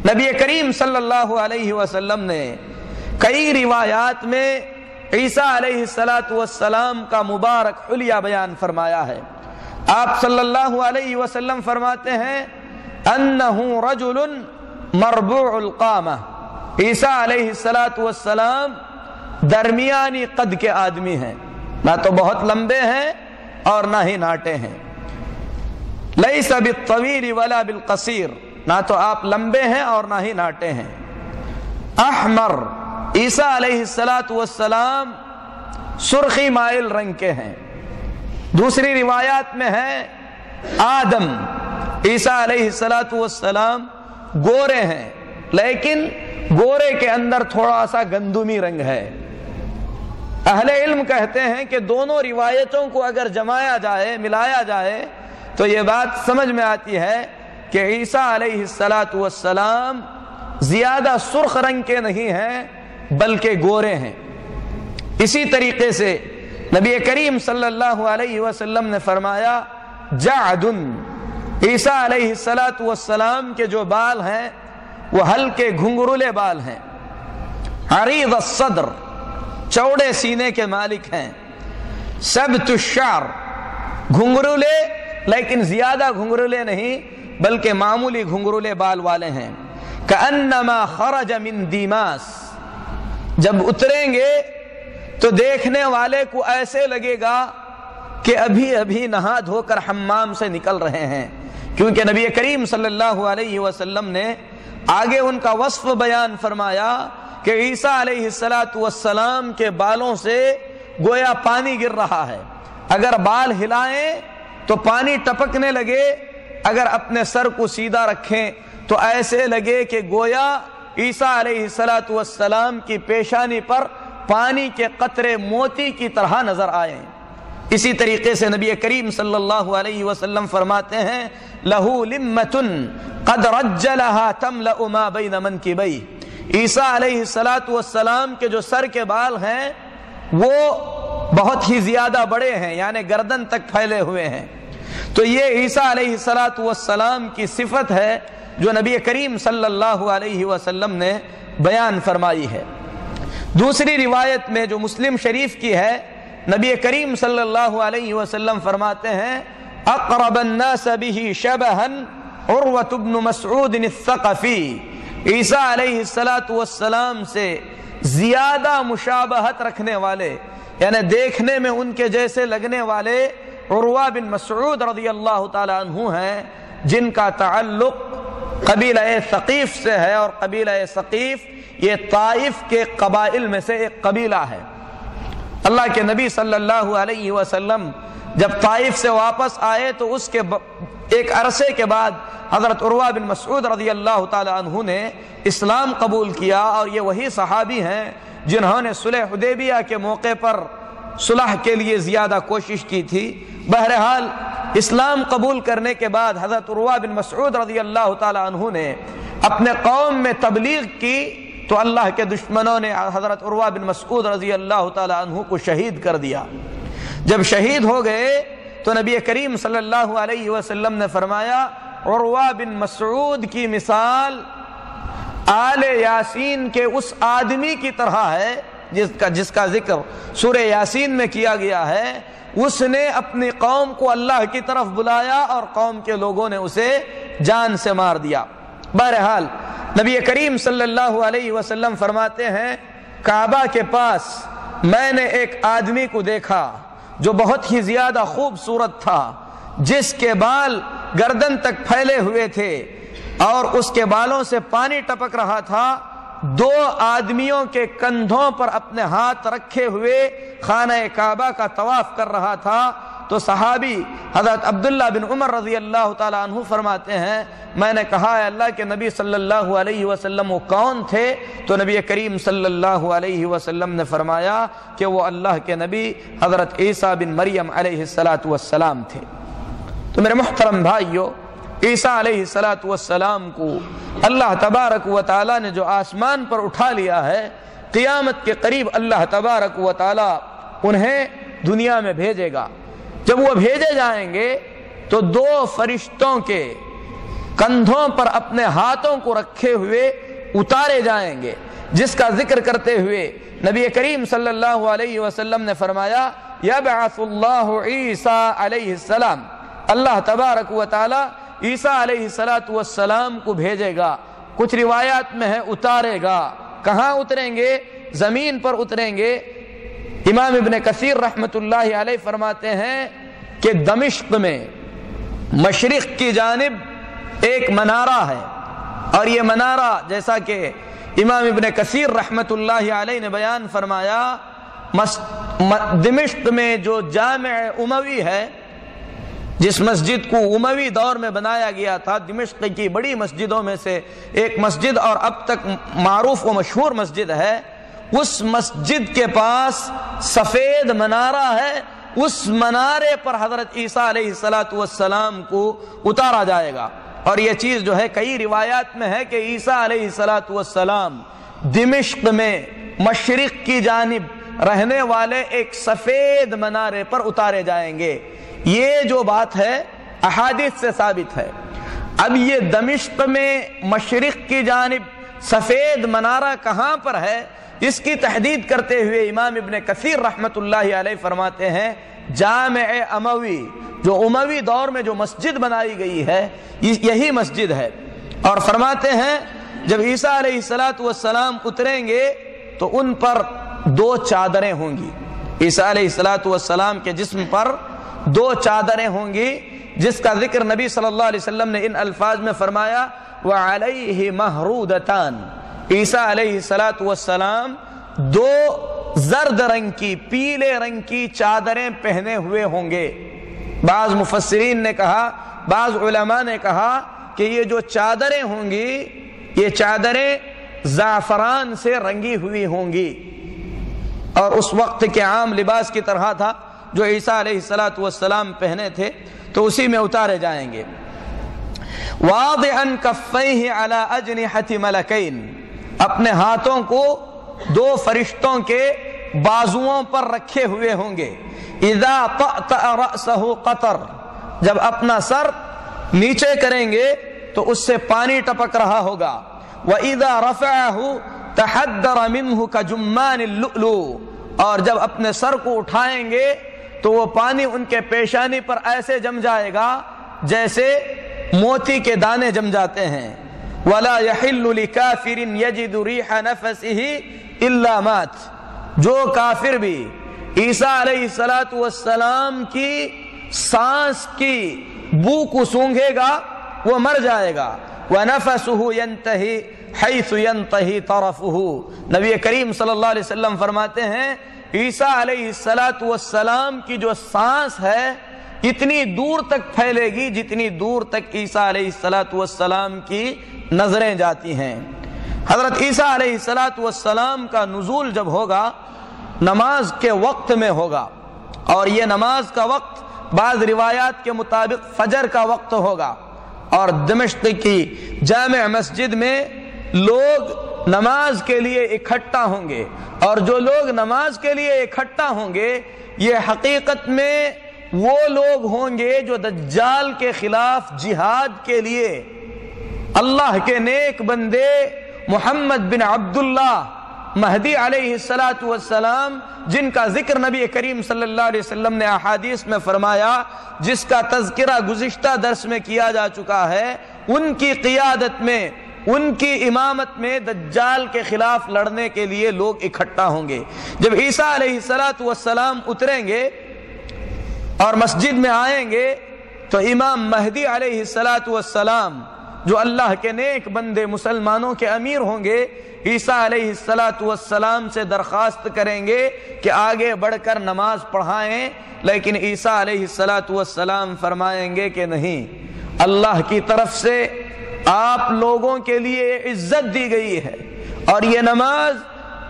نبی کریم صلی اللہ علیہ وسلم نے کئی روایات میں عیسیٰ علیہ السلام کا مبارک حلیہ بیان فرمایا ہے۔ آپ صلی اللہ علیہ وسلم فرماتے ہیں انہ رجل مربوع القامہ، عیسیٰ علیہ السلام درمیانی قد کے آدمی ہیں، نہ تو بہت لمبے ہیں اور نہ ہی ناٹے ہیں، لیس بالطویل ولا بالقصیر، نہ تو آپ لمبے ہیں اور نہ ہی ناٹے ہیں۔ احمر، عیسیٰ علیہ السلام سرخی مائل رنگ کے ہیں۔ دوسری روایات میں ہے آدم، عیسیٰ علیہ السلام گورے ہیں، لیکن گورے کے اندر تھوڑا سا گندمی رنگ ہے۔ اہل علم کہتے ہیں کہ دونوں روایتوں کو اگر جمایا جائے، ملایا جائے، تو یہ بات سمجھ میں آتی ہے کہ عیسیٰ علیہ السلام زیادہ سرخ رنگ کے نہیں ہیں بلکہ گورے ہیں۔ اسی طریقے سے نبی کریم صلی اللہ علیہ وسلم نے فرمایا جعد، عیسیٰ علیہ السلام کے جو بال ہیں وہ ہلکے گھنگرولے بال ہیں۔ عریض الصدر، چوڑے سینے کے مالک ہیں۔ سبت الشعر، گھنگرولے لیکن زیادہ گھنگرولے نہیں بلکہ معمولی گھنگرولے بال والے ہیں۔ کأنما خرج من دیماس، جب اتریں گے تو دیکھنے والے کو ایسے لگے گا کہ ابھی ابھی نہا دھو کر حمام سے نکل رہے ہیں، کیونکہ نبی کریم صلی اللہ علیہ وسلم نے آگے ان کا وصف بیان فرمایا کہ عیسیٰ علیہ السلام کے بالوں سے گویا پانی گر رہا ہے، اگر بال ہلائیں تو پانی ٹپکنے لگے، اگر اپنے سر کو سیدھا رکھیں تو ایسے لگے کہ گویا عیسیٰ علیہ السلام کی پیشانی پر پانی کے قطرے موتی کی طرح نظر آئے۔ اسی طریقے سے نبی کریم صلی اللہ علیہ وسلم فرماتے ہیں لہو لمتن قد رجلها تملأ ما بین منکبیہ، عیسیٰ علیہ السلام کے جو سر کے بال ہیں وہ بہت ہی زیادہ بڑے ہیں، یعنی گردن تک پھیلے ہوئے ہیں۔ تو یہ عیسیٰ علیہ السلام کی صفت ہے جو نبی کریم صلی اللہ علیہ وسلم نے بیان فرمائی ہے۔ دوسری روایت میں جو مسلم شریف کی ہے، نبی کریم صلی اللہ علیہ وسلم فرماتے ہیں اقرب الناس به شبہا عروۃ بن مسعود الثقفی، عیسیٰ علیہ السلام سے زیادہ مشابہت رکھنے والے، یعنی دیکھنے میں ان کے جیسے لگنے والے عروہ بن مسعود رضی اللہ تعالی عنہ ہیں، جن کا تعلق قبیلہ ثقیف سے ہے، اور قبیلہ ثقیف یہ طائف کے قبائل میں سے ایک قبیلہ ہے۔ اللہ کے نبی صلی اللہ علیہ وسلم جب طائف سے واپس آئے تو اس کے ایک عرصے کے بعد حضرت عروہ بن مسعود رضی اللہ تعالی عنہ نے اسلام قبول کیا، اور یہ وہی صحابی ہیں جنہوں نے صلح حدیبیہ کے موقع پر صلح کے لیے زیادہ کوشش کی تھی۔ بہرحال اسلام قبول کرنے کے بعد حضرت عروہ بن مسعود رضی اللہ تعالی عنہ نے اپنے قوم میں تبلیغ کی تو اللہ کے دشمنوں نے حضرت عروہ بن مسعود رضی اللہ تعالی عنہ کو شہید کر دیا۔ جب شہید ہو گئے تو نبی کریم صلی اللہ علیہ وسلم نے فرمایا عروہ بن مسعود کی مثال آل یاسین کے اس آدمی کی طرح ہے جس کا ذکر سورہ یاسین میں کیا گیا ہے۔ اس نے اپنی قوم کو اللہ کی طرف بلایا اور قوم کے لوگوں نے اسے جان سے مار دیا۔ بہرحال نبی کریم صلی اللہ علیہ وسلم فرماتے ہیں کعبہ کے پاس میں نے ایک آدمی کو دیکھا جو بہت ہی زیادہ خوبصورت تھا، جس کے بال گردن تک پھیلے ہوئے تھے اور اس کے بالوں سے پانی ٹپک رہا تھا۔ دو آدمیوں کے کندھوں پر اپنے ہاتھ رکھے ہوئے خانہ کعبہ کا طواف کر رہا تھا۔ تو صحابی حضرت عبداللہ بن عمر رضی اللہ تعالی عنہ فرماتے ہیں میں نے کہا اے اللہ کے نبی صلی اللہ علیہ وسلم وہ کون تھے؟ تو نبی کریم صلی اللہ علیہ وسلم نے فرمایا کہ وہ اللہ کے نبی حضرت عیسیٰ بن مریم علیہ السلام تھے۔ تو میرے محترم بھائیو، عیسیٰ علیہ السلام کو اللہ تبارک و تعالی نے جو آسمان پر اٹھا لیا ہے، قیامت کے قریب اللہ تبارک و تعالی انہیں دنیا میں بھیجے گا۔ جب وہ بھیجے جائیں گے تو دو فرشتوں کے کندھوں پر اپنے ہاتھوں کو رکھے ہوئے اتارے جائیں گے، جس کا ذکر کرتے ہوئے نبی کریم صلی اللہ علیہ وسلم نے فرمایا یبعث اللہ عیسیٰ علیہ السلام، اللہ تبارک و تعالی عیسیٰ علیہ السلام کو بھیجے گا۔ کچھ روایات میں ہے اتارے گا۔ کہاں اتریں گے؟ زمین پر اتریں گے۔ امام ابن کثیر رحمت اللہ علیہ فرماتے ہیں کہ دمشق میں مشرق کی جانب ایک منارہ ہے، اور یہ منارہ جیسا کہ امام ابن کثیر رحمت اللہ علیہ نے بیان فرمایا، دمشق میں جو جامع اموی ہے، جس مسجد کو اموی دور میں بنایا گیا تھا، دمشق کی بڑی مسجدوں میں سے ایک مسجد اور اب تک معروف و مشہور مسجد ہے، اس مسجد کے پاس سفید منارہ ہے، اس منارے پر حضرت عیسیٰ علیہ السلام کو اتارا جائے گا۔ اور یہ چیز جو ہے کئی روایات میں ہے کہ عیسیٰ علیہ السلام دمشق میں مشرق کی جانب رہنے والے ایک سفید منارے پر اتارے جائیں گے۔ یہ جو بات ہے احادیث سے ثابت ہے۔ اب یہ دمشق میں مشرق کی جانب سفید منارہ کہاں پر ہے، اس کی تحدید کرتے ہوئے امام ابن کثیر رحمت اللہ علیہ فرماتے ہیں جامع اموی، جو اموی دور میں جو مسجد بنائی گئی ہے یہی مسجد ہے۔ اور فرماتے ہیں جب عیسیٰ علیہ السلام اتریں گے تو ان پر 2 چادریں ہوں گی، عیسیٰ علیہ السلام کے جسم پر 2 چادریں ہوں گی، جس کا ذکر نبی صلی اللہ علیہ وسلم نے ان الفاظ میں فرمایا وَعَلَيْهِ مَحْرُودَتَانِ، عیسیٰ علیہ السلام 2 زرد رنگ کی، پیلے رنگ کی چادریں پہنے ہوئے ہوں گے۔ بعض مفسرین نے کہا، بعض علماء نے کہا کہ یہ جو چادریں ہوں گی یہ چادریں زعفران سے رنگی ہوئی ہوں گی، اور اس وقت کے عام لباس کی طرح تھا جو عیسیٰ علیہ السلام پہنے تھے، تو اسی میں اتارے جائیں گے۔ واضعا کفیہ علی اجنحۃ ملکین، اپنے ہاتھوں کو 2 فرشتوں کے بازوؤں پر رکھے ہوئے ہوں گے۔ اذا طأطأ رأسہ قطر، جب اپنا سر نیچے کریں گے تو اس سے پانی ٹپک رہا ہوگا۔ وَإِذَا رَفَعَهُ تَحَدَّرَ مِنْهُ كَجُمَّانِ اللُّؤْلُؤِ، اور جب اپنے سر کو اٹھائیں گے تو وہ پانی ان کے پیشانی پر ایسے جم جائے گا جیسے موتی کے دانے جم جاتے ہیں۔ وَلَا يَحِلُّ لِكَافِرٍ يَجِدُ رِيحَ نَفَسِهِ إِلَّا مَاتَ، جو کافر بھی عیسیٰ علیہ السلام کی سانس کی بو کو سونگھے گا وہ مر جائے گا۔ وَنَفَسُهُ يَنْتَهِي حَيْثُ يَنْتَهِي طَرَفُهُ، نبی کریم صلی اللہ علیہ وسلم فرماتے ہیں عیسیٰ علیہ السلام کی جو سانس ہے اتنی دور تک پھیلے گی جتنی دور تک عیسیٰ علیہ السلام کی نظریں جاتی ہیں۔ حضرت عیسیٰ علیہ السلام کا نزول جب ہوگا نماز کے وقت میں ہوگا، اور یہ نماز کا وقت بعض روایات کے مطابق فجر کا وقت ہوگا، اور دمشق کی جامع مسجد میں لوگ نماز کے لیے اکٹھا ہوں گے، اور جو لوگ نماز کے لیے اکٹھا ہوں گے یہ حقیقت میں وہ لوگ ہوں گے جو دجال کے خلاف جہاد کے لیے اللہ کے نیک بندے محمد بن عبداللہ مہدی علیہ السلام، جن کا ذکر نبی کریم صلی اللہ علیہ وسلم نے احادیث میں فرمایا، جس کا تذکرہ گزشتہ درس میں کیا جا چکا ہے، ان کی قیادت میں، ان کی امامت میں دجال کے خلاف لڑنے کے لیے لوگ اکٹھا ہوں گے۔ جب عیسیٰ علیہ السلام اتریں گے اور مسجد میں آئیں گے تو امام مہدی علیہ السلام جو اللہ کے نیک بندے مسلمانوں کے امیر ہوں گے، عیسیٰ علیہ السلام سے درخواست کریں گے کہ آگے بڑھ کر نماز پڑھائیں، لیکن عیسیٰ علیہ السلام فرمائیں گے کہ نہیں، اللہ کی طرف سے آپ لوگوں کے لیے عزت دی گئی ہے اور یہ نماز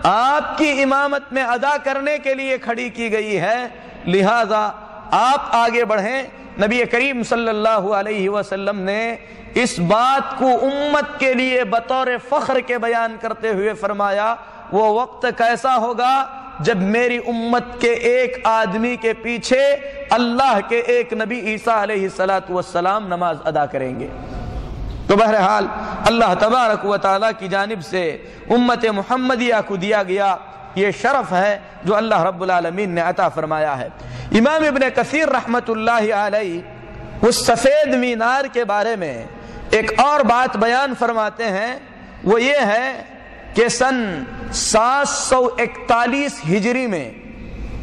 آپ کی امامت میں ادا کرنے کے لیے کھڑی کی گئی ہے، لہذا آپ آگے بڑھیں۔ نبی کریم صلی اللہ علیہ وسلم نے اس بات کو امت کے لیے بطور فخر کے بیان کرتے ہوئے فرمایا، وہ وقت کیسا ہوگا جب میری امت کے ایک آدمی کے پیچھے اللہ کے ایک نبی عیسیٰ علیہ السلام نماز ادا کریں گے۔ تو بہرحال اللہ تبارک و تعالیٰ کی جانب سے امت محمدیہ کو دیا گیا یہ شرف ہے جو اللہ رب العالمین نے عطا فرمایا ہے۔ امام ابن کثیر رحمت اللہ علیہ اس سفید مینار کے بارے میں ایک اور بات بیان فرماتے ہیں، وہ یہ ہے کہ سن 741 ہجری میں،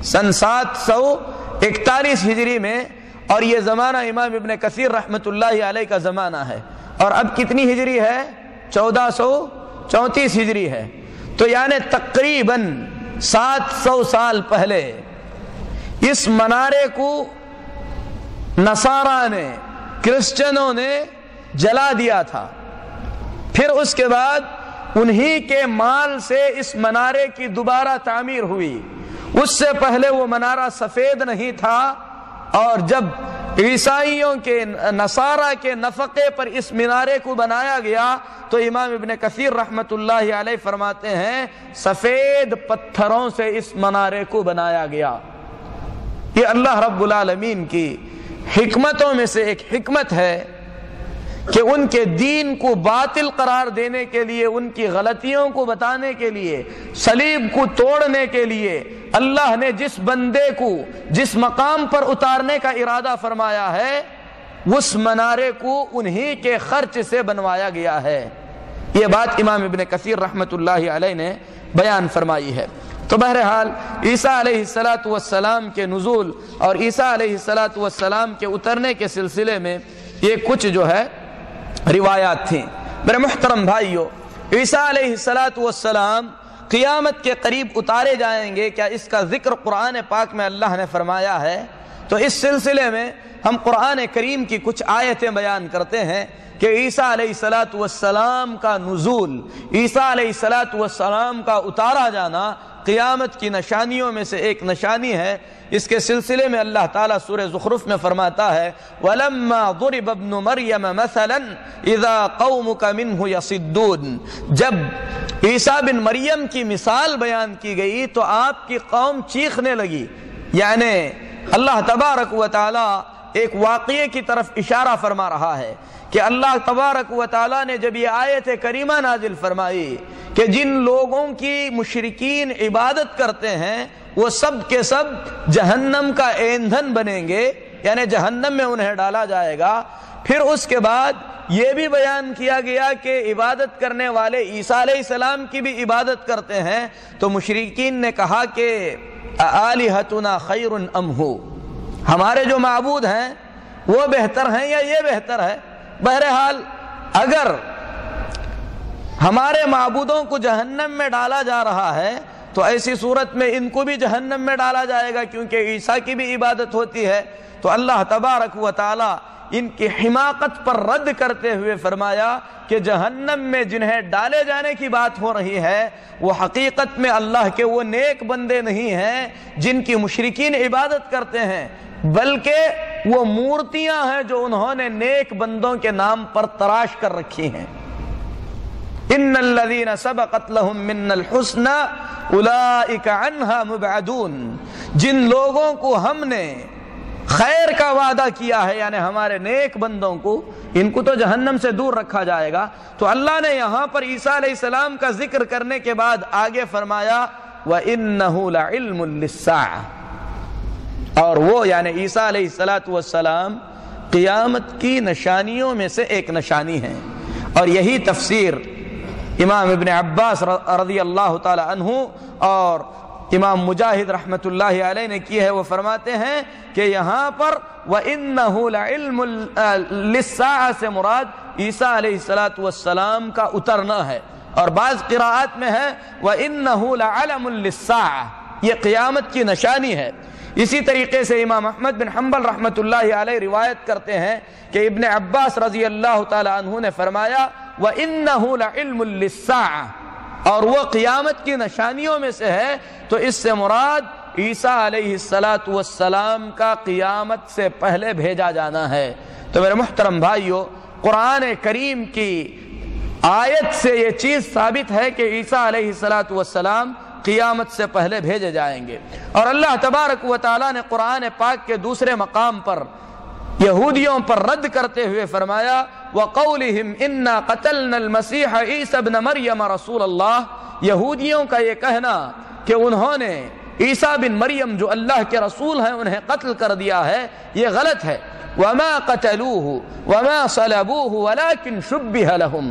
سن 741 ہجری میں اور یہ زمانہ امام ابن کثیر رحمۃ اللہ علیہ کا زمانہ ہے، اور اب کتنی ہجری ہے؟ 1434 ہجری ہے، تو یعنی تقریباً 700 سال پہلے اس منارے کو نصارہ نے، کرسچنوں نے جلا دیا تھا۔ پھر اس کے بعد انہی کے مال سے اس منارے کی دوبارہ تعمیر ہوئی۔ اس سے پہلے وہ منارہ سفید نہیں تھا، اور جب عیسائیوں کے، نصارہ کے نفقے پر اس منارے کو بنایا گیا تو امام ابن کثیر رحمت اللہ علیہ فرماتے ہیں سفید پتھروں سے اس منارے کو بنایا گیا۔ یہ اللہ رب العالمین کی حکمتوں میں سے ایک حکمت ہے کہ ان کے دین کو باطل قرار دینے کے لیے، ان کی غلطیوں کو بتانے کے لیے، صلیب کو توڑنے کے لیے اللہ نے جس بندے کو جس مقام پر اتارنے کا ارادہ فرمایا ہے اس منارے کو انہی کے خرچ سے بنوایا گیا ہے۔ یہ بات امام ابن کثیر رحمت اللہ علیہ نے بیان فرمائی ہے۔ تو بہرحال عیسیٰ علیہ السلام کے نزول اور عیسیٰ علیہ السلام کے اترنے کے سلسلے میں یہ کچھ جو ہے روایات تھیں۔ میرے محترم بھائیو، عیسیٰ علیہ السلام قیامت کے قریب اتارے جائیں گے، کیا اس کا ذکر قرآن پاک میں اللہ نے فرمایا ہے؟ تو اس سلسلے میں ہم قرآن کریم کی کچھ آیتیں بیان کرتے ہیں کہ عیسیٰ علیہ السلام کا نزول، عیسیٰ علیہ السلام کا اتارا جانا قیامت کی نشانیوں میں سے ایک نشانی ہے۔ اس کے سلسلے میں اللہ تعالیٰ سورہ زخرف میں فرماتا ہے وَلَمَّا ضُرِبَ ابْنُ مَرْيَمَ مَثَلًا اِذَا قَوْمُكَ مِنْهُ يَصِدُّونَ، جب عیسیٰ بن مریم کی مثال بیان کی گئی تو آپ کی قوم چیخنے لگی۔ یعنی اللہ تبارک و تعالیٰ ایک واقعے کی طرف اشارہ فرما رہا ہے کہ اللہ تبارک و تعالیٰ نے جب یہ آیت کریمہ نازل فرمائی کہ جن لوگوں کی مشرکین عبادت کرتے ہیں وہ سب کے سب جہنم کا ایندھن بنیں گے، یعنی جہنم میں انہیں ڈالا جائے گا، پھر اس کے بعد یہ بھی بیان کیا گیا کہ عبادت کرنے والے عیسیٰ علیہ السلام کی بھی عبادت کرتے ہیں، تو مشرکین نے کہا کہ آلہتنا خیر ام ہو، ہمارے جو معبود ہیں وہ بہتر ہیں یا یہ بہتر ہے؟ بہرحال اگر ہمارے معبودوں کو جہنم میں ڈالا جا رہا ہے تو ایسی صورت میں ان کو بھی جہنم میں ڈالا جائے گا، کیونکہ عیسیٰ کی بھی عبادت ہوتی ہے۔ تو اللہ تبارک و تعالی ان کی حماقت پر رد کرتے ہوئے فرمایا کہ جہنم میں جنہیں ڈالے جانے کی بات ہو رہی ہے وہ حقیقت میں اللہ کے وہ نیک بندے نہیں ہیں جن کی مشرکین عبادت کرتے ہیں، بلکہ وہ مورتیاں ہیں جو انہوں نے نیک بندوں کے نام پر تراش کر رکھی ہیں۔ ان الذين سبقت لهم منا الحسنى اولئك عنها مبعدون، جن لوگوں کو ہم نے خیر کا وعدہ کیا ہے یعنی ہمارے نیک بندوں کو، ان کو تو جہنم سے دور رکھا جائے گا۔ تو اللہ نے یہاں پر عیسیٰ علیہ السلام کا ذکر کرنے کے بعد آگے فرمایا وَإِنَّهُ لَعِلْمٌ لِلسَّاعَةِ، اور وہ یعنی عیسیٰ علیہ السلام قیامت کی نشانیوں میں سے ایک نشانی ہیں۔ اور یہی تفسیر امام ابن عباس رضی اللہ تعالی عنہ اور امام مجاہد رحمت اللہ علیہ نے کی ہے۔ وہ فرماتے ہیں کہ یہاں پر وَإِنَّهُ لَعِلْمٌ لِلسَّاعَةِ سے مراد عیسیٰ علیہ السلام کا اترنا ہے، اور بعض قراءات میں ہے وَإِنَّهُ لَعَلَمٌ لِلسَّاعَةِ، یہ قیامت کی نشانی ہے۔ اسی طریقے سے امام احمد بن حنبل رحمت اللہ علیہ روایت کرتے ہیں کہ ابن عباس رضی اللہ تعالی عنہ نے فرمایا وَإِنَّهُ لَعِلْمٌ لِلسَّاعَةِ، اور وہ قیامت کی نشانیوں میں سے ہے، تو اس سے مراد عیسیٰ علیہ السلام کا قیامت سے پہلے بھیجا جانا ہے۔ تو میرے محترم بھائیو، قرآن کریم کی آیت سے یہ چیز ثابت ہے کہ عیسیٰ علیہ السلام قیامت سے پہلے بھیجے جائیں گے۔ اور اللہ تبارک و تعالی نے قرآن پاک کے دوسرے مقام پر یہودیوں پر رد کرتے ہوئے فرمایا وَقَوْلِهِمْ إِنَّا قَتَلْنَا الْمَسِيحَ عِيسَى ابْنَ مَرْيَمَ رَسُولَ اللَّهِ، یہودیوں کا یہ کہنا کہ انہوں نے عیسیٰ بن مریم جو اللہ کے رسول ہیں انہیں قتل کر دیا ہے، یہ غلط ہے۔ وَمَا قَتَلُوهُ وَمَا صَلَبُوهُ وَلَكِنْ شُبِّهَ لَهُمْ،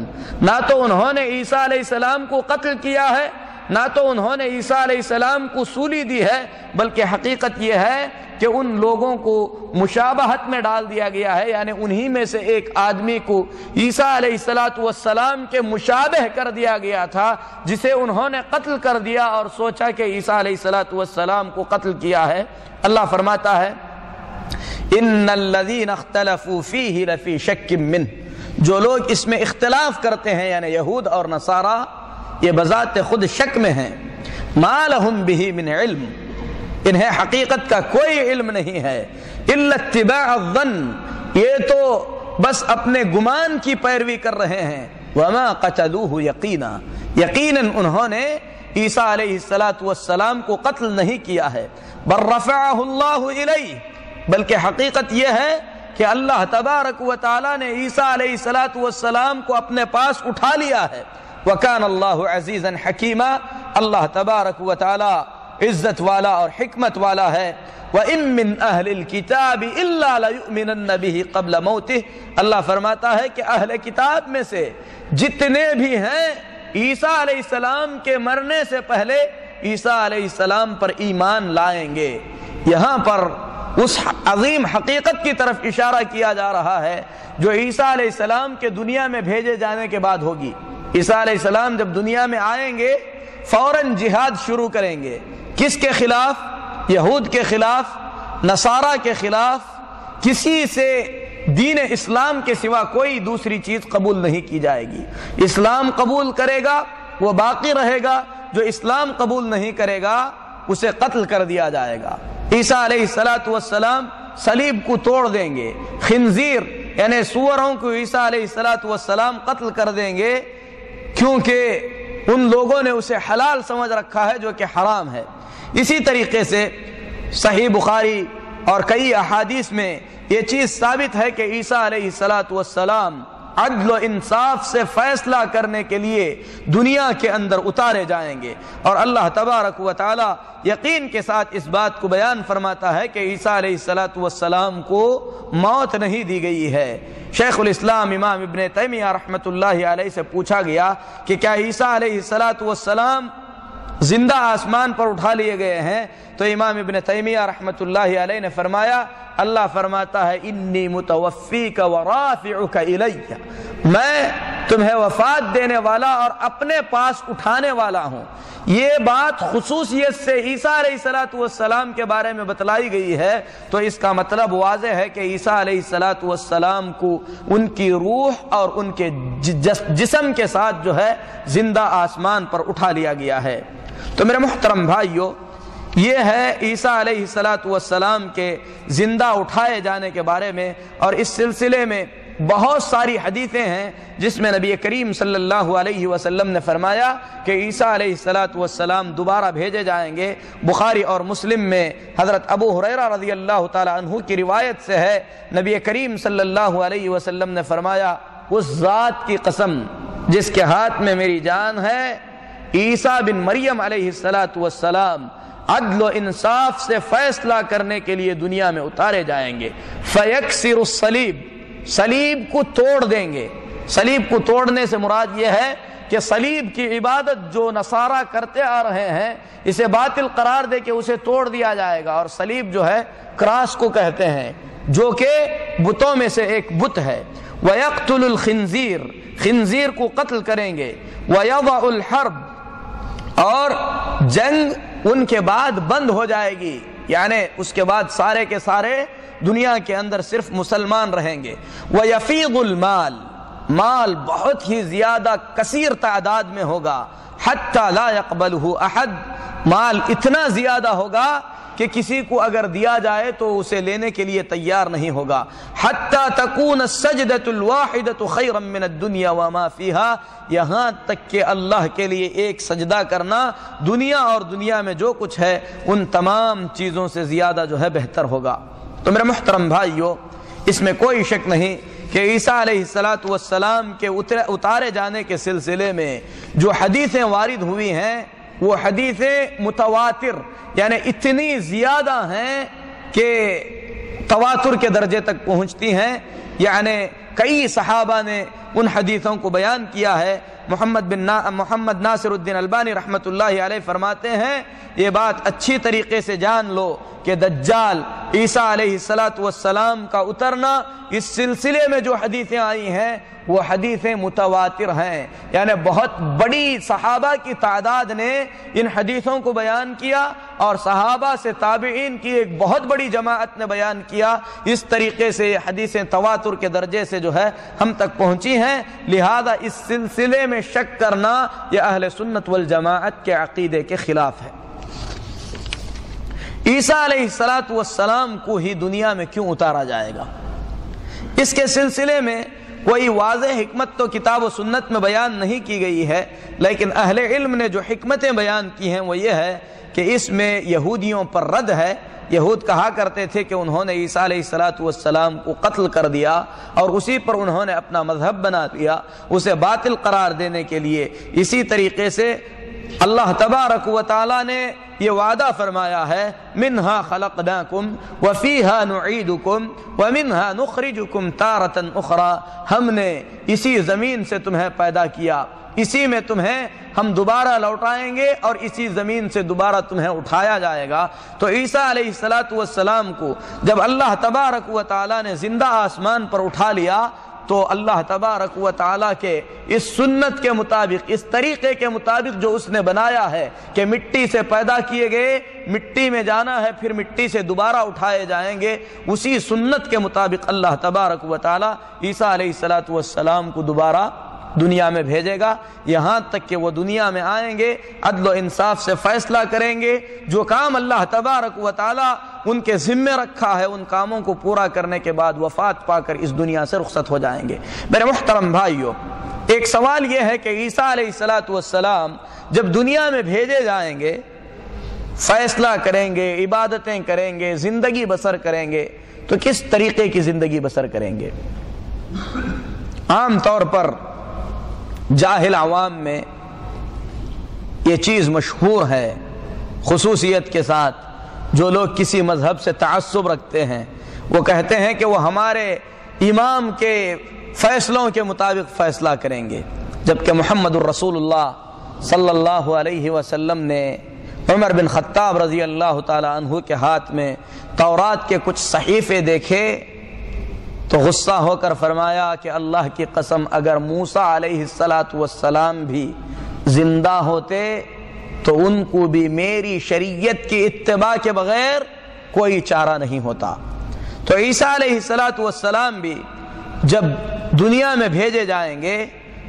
نہ تو انہوں نے عیسیٰ علیہ السلام کو قتل کیا ہے نہ تو انہوں نے عیسیٰ علیہ السلام کو سولی دی ہے، بلکہ حقیقت یہ ہے کہ ان لوگوں کو مشابہت میں ڈال دیا گیا ہے، یعنی انہی میں سے ایک آدمی کو عیسیٰ علیہ السلام کے مشابہ کر دیا گیا تھا، جسے انہوں نے قتل کر دیا اور سوچا کہ عیسیٰ علیہ السلام کو قتل کیا ہے۔ اللہ فرماتا ہے ان الذین اختلفوا فیہ لفی شک منہ، جو لوگ اس میں اختلاف کرتے ہیں یعنی یہود اور نصارہ، یہ بذات خود شک میں ہیں۔ ما لہم بہ من علم، انہیں حقیقت کا کوئی علم نہیں ہے، الا اتباع الظن، یہ تو بس اپنے گمان کی پیروی کر رہے ہیں۔ وما قتلوہ یقینا، یقیناً انہوں نے عیسیٰ علیہ السلام کو قتل نہیں کیا ہے۔ بل رفعہ اللہ الیہ، بلکہ حقیقت یہ ہے کہ اللہ تبارک و تعالی نے عیسیٰ علیہ السلام کو اپنے پاس اٹھا لیا ہے۔ وکان اللہ عزیزا حکیما، اللہ تبارک و تعالی عزت والا اور حکمت والا ہے۔ وَإِن مِّنْ أَهْلِ الْكِتَابِ إِلَّا لَيُؤْمِنَنَّ بِهِ قَبْلَ مَوْتِهِ، اللہ فرماتا ہے کہ اہل کتاب میں سے جتنے بھی ہیں عیسیٰ علیہ السلام کے مرنے سے پہلے عیسیٰ علیہ السلام پر ایمان لائیں گے۔ یہاں پر اس عظیم حقیقت کی طرف اشارہ کیا جا رہا ہے جو عیسیٰ علیہ السلام کے دنیا میں بھیجے جانے کے بعد ہوگی۔ عیسیٰ علیہ السلام جب دنیا میں آئیں گے فوراً جہاد شروع کریں گے۔ کس کے خلاف؟ یہود کے خلاف، نصارہ کے خلاف۔ کسی سے دین اسلام کے سوا کوئی دوسری چیز قبول نہیں کی جائے گی۔ اسلام قبول کرے گا وہ باقی رہے گا، جو اسلام قبول نہیں کرے گا اسے قتل کر دیا جائے گا۔ عیسیٰ علیہ السلام صلیب کو توڑ دیں گے، خنزیر یعنی سوروں کو عیسیٰ علیہ السلام قتل کر دیں گے، کیونکہ ان لوگوں نے اسے حلال سمجھ رکھا ہے جو کہ حرام ہے۔ اسی طریقے سے صحیح بخاری اور کئی احادیث میں یہ چیز ثابت ہے کہ عیسیٰ علیہ السلام عدل و انصاف سے فیصلہ کرنے کے لیے دنیا کے اندر اتارے جائیں گے، اور اللہ تبارک و تعالی یقین کے ساتھ اس بات کو بیان فرماتا ہے کہ عیسیٰ علیہ السلام کو موت نہیں دی گئی ہے۔ شیخ الاسلام امام ابن تیمیہ رحمۃ اللہ علیہ سے پوچھا گیا کہ کیا عیسیٰ علیہ السلام زندہ آسمان پر اٹھا لیے گئے ہیں؟ تو امام ابن تیمیہ رحمۃ اللہ علیہ نے فرمایا، اللہ فرماتا ہے انی متوفیک ورافعک الیہ، میں تمہیں وفات دینے والا اور اپنے پاس اٹھانے والا ہوں۔ یہ بات خصوصیت سے عیسیٰ علیہ السلام کے بارے میں بتلائی گئی ہے، تو اس کا مطلب واضح ہے کہ عیسیٰ علیہ السلام کو ان کی روح اور ان کے جسم کے ساتھ جو ہے زندہ آسمان پر اٹھا لیا گیا ہے۔ تو میرے محترم بھائیو، یہ ہے عیسیٰ علیہ السلام کے زندہ اٹھائے جانے کے بارے میں، اور اس سلسلے میں بہت ساری حدیثیں ہیں جس میں نبی کریم صلی اللہ علیہ وسلم نے فرمایا کہ عیسیٰ علیہ السلام دوبارہ بھیجے جائیں گے۔ بخاری اور مسلم میں حضرت ابو ہریرہ رضی اللہ تعالی عنہ کی روایت سے ہے، نبی کریم صلی اللہ علیہ وسلم نے فرمایا، اس ذات کی قسم جس کے ہاتھ میں میری جان ہے، عیسیٰ بن مریم علیہ السلام عدل و انصاف سے فیصلہ کرنے کے لیے دنیا میں اتارے جائیں گے۔ فیکسر الصلیب، صلیب کو توڑ دیں گے۔ صلیب کو توڑنے سے مراد یہ ہے کہ صلیب کی عبادت جو نصارہ کرتے آ رہے ہیں اسے باطل قرار دے کے اسے توڑ دیا جائے گا، اور صلیب جو ہے کراس کو کہتے ہیں، جو کہ بتوں میں سے ایک بت ہے۔ وَيَقْتُلُ الْخِنْزِيرَ، خنزیر کو قتل کریں گے۔ وَيَضَعُ الْحَرْبَ، اور جنگ ان کے بعد بند ہو جائے گی، یعنی اس کے بعد سارے کے سارے دنیا کے اندر صرف مسلمان رہیں گے۔ وَيَفِيضُ الْمَالِ، مال بہت ہی زیادہ کثیر تعداد میں ہوگا۔ حَتَّى لَا يَقْبَلُهُ أَحَدٌ، مال اتنا زیادہ ہوگا کہ کسی کو اگر دیا جائے تو اسے لینے کے لیے تیار نہیں ہوگا۔ حَتَّى تَكُونَ السَّجْدَةُ الْوَاحِدَةُ خَيْرًا مِّنَ الدُّنْيَا وَمَا فِيهَا، یہاں تک کہ اللہ کے لیے ایک سجدہ کرنا دنیا اور دنیا میں جو کچھ ہے ان تمام چیزوں سے زیادہ جو ہے بہتر ہوگا۔ تو میرے محترم بھائیو، اس میں کوئی شک نہیں کہ عیسیٰ علیہ السلام کے اتارے جانے کے سلسلے میں جو حدیثیں وارد ہوئی ہیں وہ حدیثیں متواتر یعنی اتنی زیادہ ہیں کہ تواتر کے درجے تک پہنچتی ہیں، یعنی کئی صحابہ نے ان حدیثوں کو بیان کیا ہے۔ محمد ناصر الدین البانی رحمۃ اللہ علیہ فرماتے ہیں یہ بات اچھی طریقے سے جان لو کہ دجال عیسیٰ علیہ السلام کا اترنا اس سلسلے میں جو حدیثیں آئی ہیں وہ حدیثیں متواتر ہیں، یعنی بہت بڑی صحابہ کی تعداد نے ان حدیثوں کو بیان کیا اور صحابہ سے تابعین کی ایک بہت بڑی جماعت نے بیان کیا۔ اس طریقے سے یہ حدیثیں تواتر کے درجے سے جو ہے ہم تک پہنچی ہیں، لہذا اس سلسلے میں شک کرنا یہ اہل سنت والجماعت کے عقیدے کے خلاف ہے۔ عیسیٰ علیہ السلام کو ہی دنیا میں کیوں اتارا جائے گا؟ اس کے سلسلے میں کوئی واضح حکمت تو کتاب و سنت میں بیان نہیں کی گئی ہے، لیکن اہل علم نے جو حکمتیں بیان کی ہیں وہ یہ ہے کہ اس میں یہودیوں پر رد ہے۔ یہود کہا کرتے تھے کہ انہوں نے عیسیٰ علیہ السلام کو قتل کر دیا اور اسی پر انہوں نے اپنا مذہب بنا دیا، اسے باطل قرار دینے کے لیے۔ اسی طریقے سے اللہ تبارک و تعالی نے یہ وعدہ فرمایا ہے منہا خلقناکم وفیہا نعیدکم ومنہا نخرجکم تارۃ اخری، ہم نے اسی زمین سے تمہیں پیدا کیا، اسی میں تمہیں ہم دوبارہ لوٹائیں گے اور اسی زمین سے دوبارہ تمہیں اٹھایا جائے گا۔ تو عیسیٰ علیہ السلام کو جب اللہ تبارک و تعالی نے زندہ آسمان پر اٹھا لیا تو اللہ تبارک و تعالیٰ کے اس سنت کے مطابق، اس طریقے کے مطابق جو اس نے بنایا ہے کہ مٹی سے پیدا کیے گئے، مٹی میں جانا ہے، پھر مٹی سے دوبارہ اٹھائے جائیں گے، اسی سنت کے مطابق اللہ تبارک و تعالیٰ عیسیٰ علیہ السلام کو دوبارہ دنیا میں بھیجے گا، یہاں تک کہ وہ دنیا میں آئیں گے، عدل و انصاف سے فیصلہ کریں گے، جو کام اللہ تبارک و تعالیٰ ان کے ذمے رکھا ہے ان کاموں کو پورا کرنے کے بعد وفات پا کر اس دنیا سے رخصت ہو جائیں گے۔ میرے محترم بھائیو، ایک سوال یہ ہے کہ عیسیٰ علیہ السلام جب دنیا میں بھیجے جائیں گے، فیصلہ کریں گے، عبادتیں کریں گے، زندگی بسر کریں گے، تو کس طریقے کی زندگی بسر کریں گے؟ عام طور پر جاہل عوام میں یہ چیز مشہور ہے خصوصیت کے ساتھ، جو لوگ کسی مذہب سے تعصب رکھتے ہیں وہ کہتے ہیں کہ وہ ہمارے امام کے فیصلوں کے مطابق فیصلہ کریں گے، جبکہ محمد الرسول اللہ صلی اللہ علیہ وسلم نے عمر بن خطاب رضی اللہ تعالی عنہ کے ہاتھ میں تورات کے کچھ صحیفے دیکھے تو غصہ ہو کر فرمایا کہ اللہ کی قسم اگر موسیٰ علیہ السلام بھی زندہ ہوتے تو ان کو بھی میری شریعت کی اتباع کے بغیر کوئی چارہ نہیں ہوتا۔ تو عیسیٰ علیہ السلام بھی جب دنیا میں بھیجے جائیں گے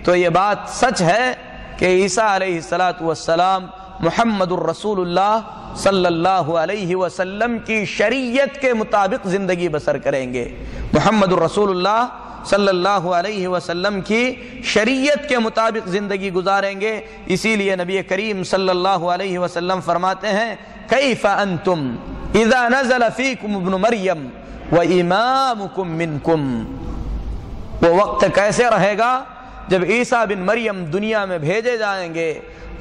تو یہ بات سچ ہے کہ عیسیٰ علیہ السلام محمد الرسول اللہ صلی اللہ علیہ وسلم کی شریعت کے مطابق زندگی بسر کریں گے، محمد الرسول اللہ صلی اللہ علیہ وسلم کی شریعت کے مطابق زندگی گزاریں گے۔ اسی لیے نبی کریم صلی اللہ علیہ وسلم فرماتے ہیں کیف انتم اذا نزل فیکم ابن مریم وامامکم منکم، وہ وقت کیسے رہے گا جب عیسیٰ بن مریم دنیا میں بھیجے جائیں گے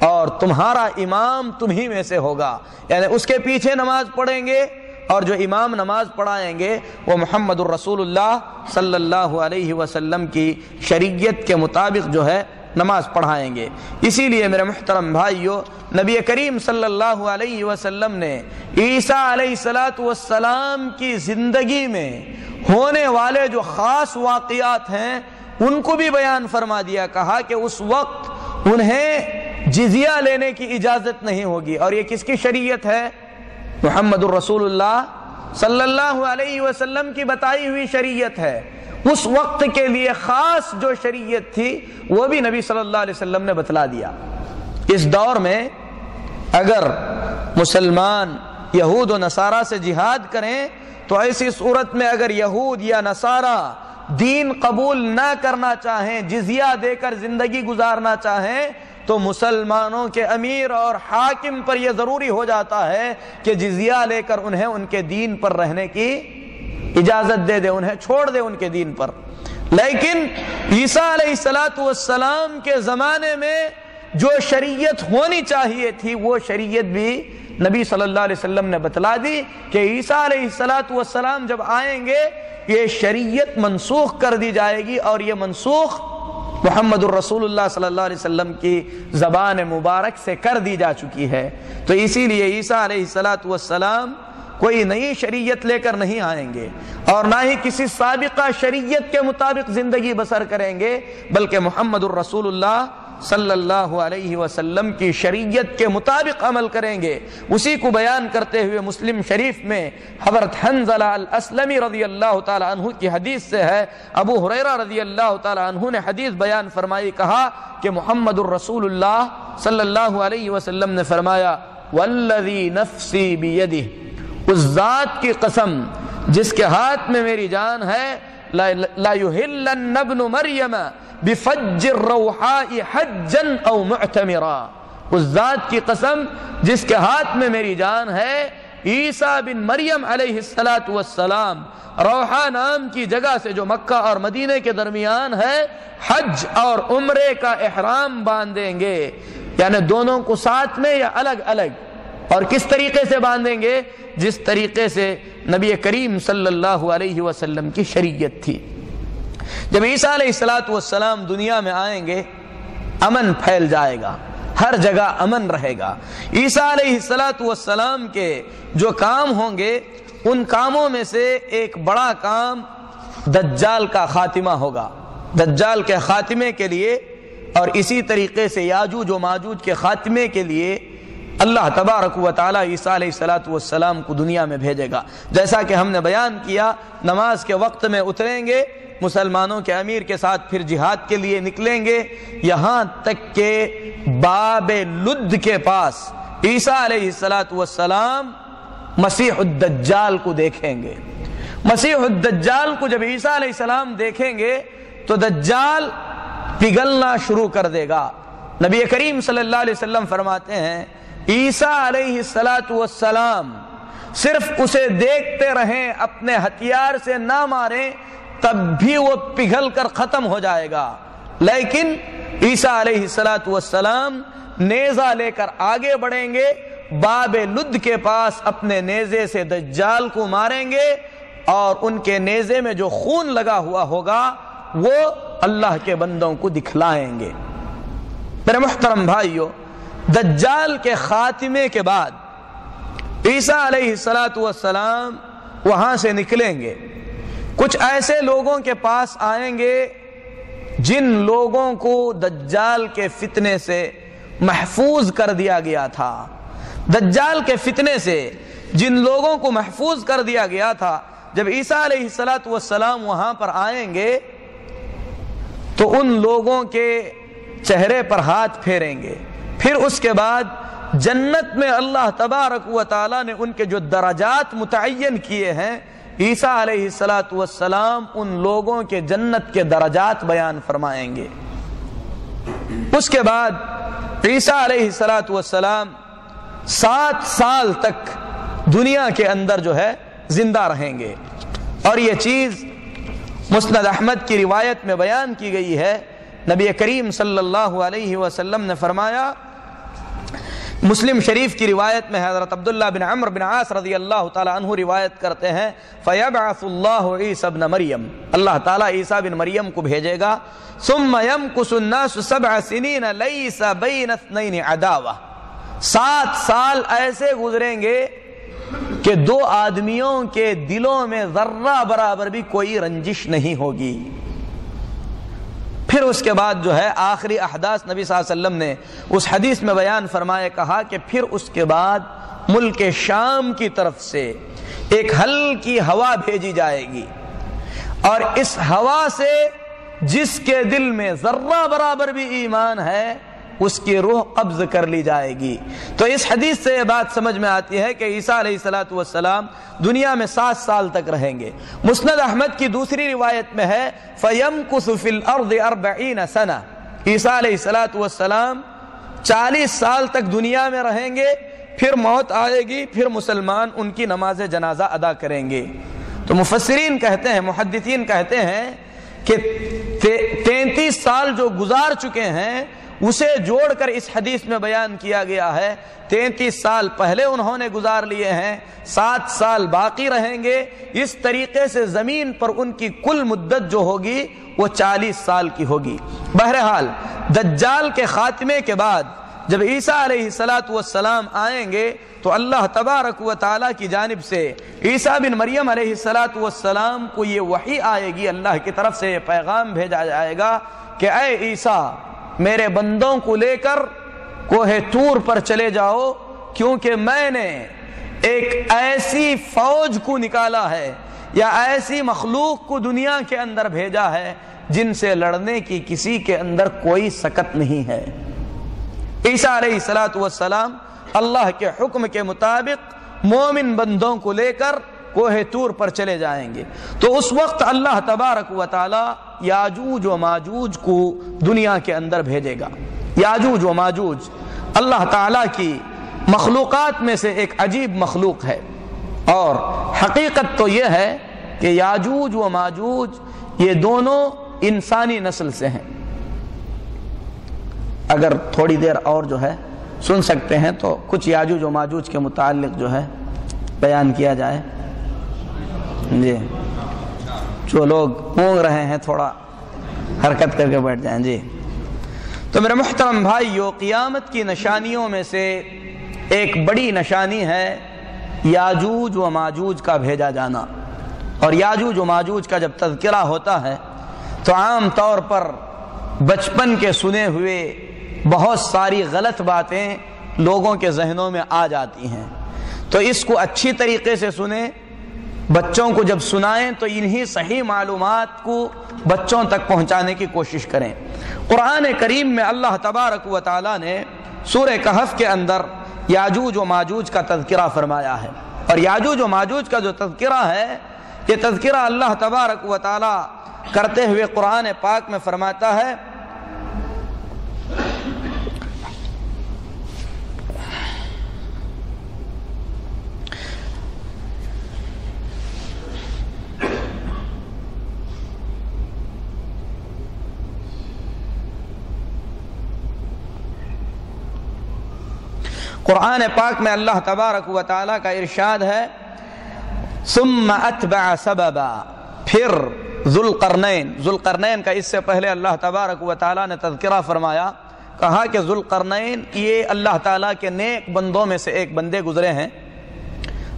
اور تمہارا امام تمہی میں سے ہوگا، یعنی اس کے پیچھے نماز پڑھیں گے اور جو امام نماز پڑھائیں گے وہ محمد الرسول اللہ صلی اللہ علیہ وسلم کی شریعت کے مطابق جو ہے نماز پڑھائیں گے۔ اسی لیے میرے محترم بھائیو، نبی کریم صلی اللہ علیہ وسلم نے عیسیٰ علیہ السلام کی زندگی میں ہونے والے جو خاص واقعات ہیں ان کو بھی بیان فرما دیا، کہا کہ اس وقت انہیں جزیہ لینے کی اجازت نہیں ہوگی، اور یہ کس کی شریعت ہے؟ محمد الرسول اللہ صلی اللہ علیہ وسلم کی بتائی ہوئی شریعت ہے۔ اس وقت کے لیے خاص جو شریعت تھی وہ بھی نبی صلی اللہ علیہ وسلم نے بتلا دیا۔ اس دور میں اگر مسلمان یہود و نصارہ سے جہاد کریں تو ایسی صورت میں اگر یہود یا نصارہ دین قبول نہ کرنا چاہیں، جزیہ دے کر زندگی گزارنا چاہیں، تو مسلمانوں کے امیر اور حاکم پر یہ ضروری ہو جاتا ہے کہ جزیہ لے کر انہیں ان کے دین پر رہنے کی اجازت دے دے، انہیں چھوڑ دے ان کے دین پر۔ لیکن عیسیٰ علیہ السلام کے زمانے میں جو شریعت ہونی چاہیے تھی وہ شریعت بھی نبی صلی اللہ علیہ وسلم نے بتلا دی کہ عیسیٰ علیہ السلام جب آئیں گے یہ شریعت منسوخ کر دی جائے گی، اور یہ منسوخ محمد الرسول اللہ صلی اللہ علیہ وسلم کی زبان مبارک سے کر دی جا چکی ہے۔ تو اسی لیے عیسیٰ علیہ السلام کوئی نئی شریعت لے کر نہیں آئیں گے اور نہ ہی کسی سابقہ شریعت کے مطابق زندگی بسر کریں گے، بلکہ محمد الرسول اللہ صلی اللہ علیہ وسلم کی شریعت کے مطابق عمل کریں گے۔ اسی کو بیان کرتے ہوئے مسلم شریف میں حضرت حنظلہ الاسلمی رضی اللہ تعالی عنہ کی حدیث سے ہے، ابو ہریرہ رضی اللہ تعالی عنہ نے حدیث بیان فرمائی، کہا کہ محمد الرسول اللہ صلی اللہ علیہ وسلم نے فرمایا والذی نفسی بیدہ، اس ذات کی قسم جس کے ہاتھ میں میری جان ہے، لا یحلن ابن مریم بفج الروحاء حجا او معتمرا، اس ذات کی قسم جس کے ہاتھ میں میری جان ہے، عیسیٰ بن مریم علیہ السلام روحا نام کی جگہ سے جو مکہ اور مدینے کے درمیان ہے، حج اور عمرے کا احرام باندھیں گے، یعنی دونوں کو ساتھ میں یا الگ الگ، اور کس طریقے سے باندھیں گے؟ جس طریقے سے نبی کریم صلی اللہ علیہ وسلم کی شریعت تھی۔ جب عیسیٰ علیہ السلام دنیا میں آئیں گے، امن پھیل جائے گا، ہر جگہ امن رہے گا۔ عیسیٰ علیہ السلام کے جو کام ہوں گے، ان کاموں میں سے ایک بڑا کام دجال کا خاتمہ ہوگا۔ دجال کے خاتمے کے لیے اور اسی طریقے سے یاجوج و ماجوج کے خاتمے کے لیے اللہ تبارک و تعالی عیسیٰ علیہ السلام کو دنیا میں بھیجے گا۔ جیسا کہ ہم نے بیان کیا، نماز کے وقت میں اتریں گے، مسلمانوں کے امیر کے ساتھ پھر جہاد کے لیے نکلیں گے، یہاں تک کہ باب لد کے پاس عیسیٰ علیہ السلام مسیح الدجال کو دیکھیں گے۔ مسیح الدجال کو جب عیسیٰ علیہ السلام دیکھیں گے تو دجال پگھلنا شروع کر دے گا۔ نبی کریم صلی اللہ علیہ وسلم فرماتے ہیں عیسیٰ علیہ السلام صرف اسے دیکھتے رہیں، اپنے ہتھیار سے نہ ماریں، تب بھی وہ پگھل کر ختم ہو جائے گا، لیکن عیسیٰ علیہ السلام نیزہ لے کر آگے بڑھیں گے، باب لد کے پاس اپنے نیزے سے دجال کو ماریں گے، اور ان کے نیزے میں جو خون لگا ہوا ہوگا وہ اللہ کے بندوں کو دکھلائیں گے۔ میرے محترم بھائیو، دجال کے خاتمے کے بعد عیسیٰ علیہ السلام وہاں سے نکلیں گے، کچھ ایسے لوگوں کے پاس آئیں گے جن لوگوں کو دجال کے فتنے سے محفوظ کر دیا گیا تھا۔ دجال کے فتنے سے جن لوگوں کو محفوظ کر دیا گیا تھا، جب عیسیٰ علیہ السلام وہاں پر آئیں گے تو ان لوگوں کے چہرے پر ہاتھ پھیریں گے، پھر اس کے بعد جنت میں اللہ تبارک و تعالی نے ان کے جو درجات متعین کیے ہیں، عیسیٰ علیہ السلام ان لوگوں کے جنت کے درجات بیان فرمائیں گے۔ اس کے بعد عیسیٰ علیہ السلام 7 سال تک دنیا کے اندر جو ہے زندہ رہیں گے، اور یہ چیز مسند احمد کی روایت میں بیان کی گئی ہے۔ نبی کریم صلی اللہ علیہ وسلم نے فرمایا، مسلم شریف کی روایت میں حضرت عبداللہ بن عمرو بن عاص رضی اللہ تعالی عنہ روایت کرتے ہیں، فَيَبْعَثُ اللَّهُ عِيسَى ابْنَ مریم، اللہ تعالیٰ عیسیٰ بن مریم کو بھیجے گا، ثُمَّ يَمْكُسُ النَّاسُ 7 سِنِينَ لَيْسَ بَيْنَ اثْنَيْنِ عَدَاوَةٌ، 7 سال ایسے گزریں گے کہ دو آدمیوں کے دلوں میں ذرہ برابر بھی کوئی رنجش نہیں ہوگی۔ پھر اس کے بعد جو ہے آخری احداث نبی صلی اللہ علیہ وسلم نے اس حدیث میں بیان فرمایا، کہا کہ پھر اس کے بعد ملک شام کی طرف سے ایک ہلکی ہوا بھیجی جائے گی، اور اس ہوا سے جس کے دل میں ذرہ برابر بھی ایمان ہے اس کی روح قبض کر لی جائے گی۔ تو اس حدیث سے یہ بات سمجھ میں آتی ہے کہ عیسیٰ علیہ السلام دنیا میں 7 سال تک رہیں گے۔ مسند احمد کی دوسری روایت میں ہے فَيَمْكُثُ فِي الْأَرْضِ 40 سَنَةً، عیسیٰ علیہ السلام 40 سال تک دنیا میں رہیں گے، پھر موت آئے گی، پھر مسلمان ان کی نماز جنازہ ادا کریں گے۔ تو مفسرین کہتے ہیں، محدثین کہتے ہیں کہ 33 سال جو گزار چکے ہیں اسے جوڑ کر اس حدیث میں بیان کیا گیا ہے۔ 33 سال پہلے انہوں نے گزار لیے ہیں، 7 سال باقی رہیں گے۔ اس طریقے سے زمین پر ان کی کل مدت جو ہوگی وہ 40 سال کی ہوگی۔ بہرحال دجال کے خاتمے کے بعد جب عیسیٰ علیہ السلام آئیں گے تو اللہ تبارک و تعالیٰ کی جانب سے عیسیٰ بن مریم علیہ السلام کو یہ وحی آئے گی، اللہ کی طرف سے یہ پیغام بھیجا جائے گا کہ اے عیسیٰ میرے بندوں کو لے کر کوہ طور پر چلے جاؤ، کیونکہ میں نے ایک ایسی فوج کو نکالا ہے یا ایسی مخلوق کو دنیا کے اندر بھیجا ہے جن سے لڑنے کی کسی کے اندر کوئی سکت نہیں ہے۔ عیسیٰ علیہ السلام اللہ کے حکم کے مطابق مومن بندوں کو لے کر کوہ طور پر چلے جائیں گے، تو اس وقت اللہ تبارک و تعالی یاجوج و ماجوج کو دنیا کے اندر بھیجے گا۔ یاجوج و ماجوج اللہ تعالی کی مخلوقات میں سے ایک عجیب مخلوق ہے، اور حقیقت تو یہ ہے کہ یاجوج و ماجوج یہ دونوں انسانی نسل سے ہیں۔ اگر تھوڑی دیر اور جو ہے سن سکتے ہیں تو کچھ یاجوج و ماجوج کے متعلق جو ہے بیان کیا جائے۔ جی جو لوگ اونگ رہے ہیں تھوڑا حرکت کر کے بیٹھ جائیں۔ جی تو میرے محترم بھائیو، قیامت کی نشانیوں میں سے ایک بڑی نشانی ہے یاجوج و ماجوج کا بھیجا جانا، اور یاجوج و ماجوج کا جب تذکرہ ہوتا ہے تو عام طور پر بچپن کے سنے ہوئے بہت ساری غلط باتیں لوگوں کے ذہنوں میں آ جاتی ہیں، تو اس کو اچھی طریقے سے سنیں، بچوں کو جب سنائیں تو انہی صحیح معلومات کو بچوں تک پہنچانے کی کوشش کریں۔ قرآن کریم میں اللہ تبارک و تعالی نے سورہ کہف کے اندر یاجوج و ماجوج کا تذکرہ فرمایا ہے، اور یاجوج و ماجوج کا جو تذکرہ ہے یہ تذکرہ اللہ تبارک و تعالی کرتے ہوئے قرآن پاک میں فرماتا ہے قرآن پاک میں اللہ تبارک و تعالیٰ کا ارشاد ہے ثم اتبع سببا، پھر ذوالقرنین کا اس سے پہلے اللہ تبارک و تعالیٰ نے تذکرہ فرمایا، کہا کہ ذوالقرنین یہ اللہ تعالیٰ کے نیک بندوں میں سے ایک بندے گزرے ہیں۔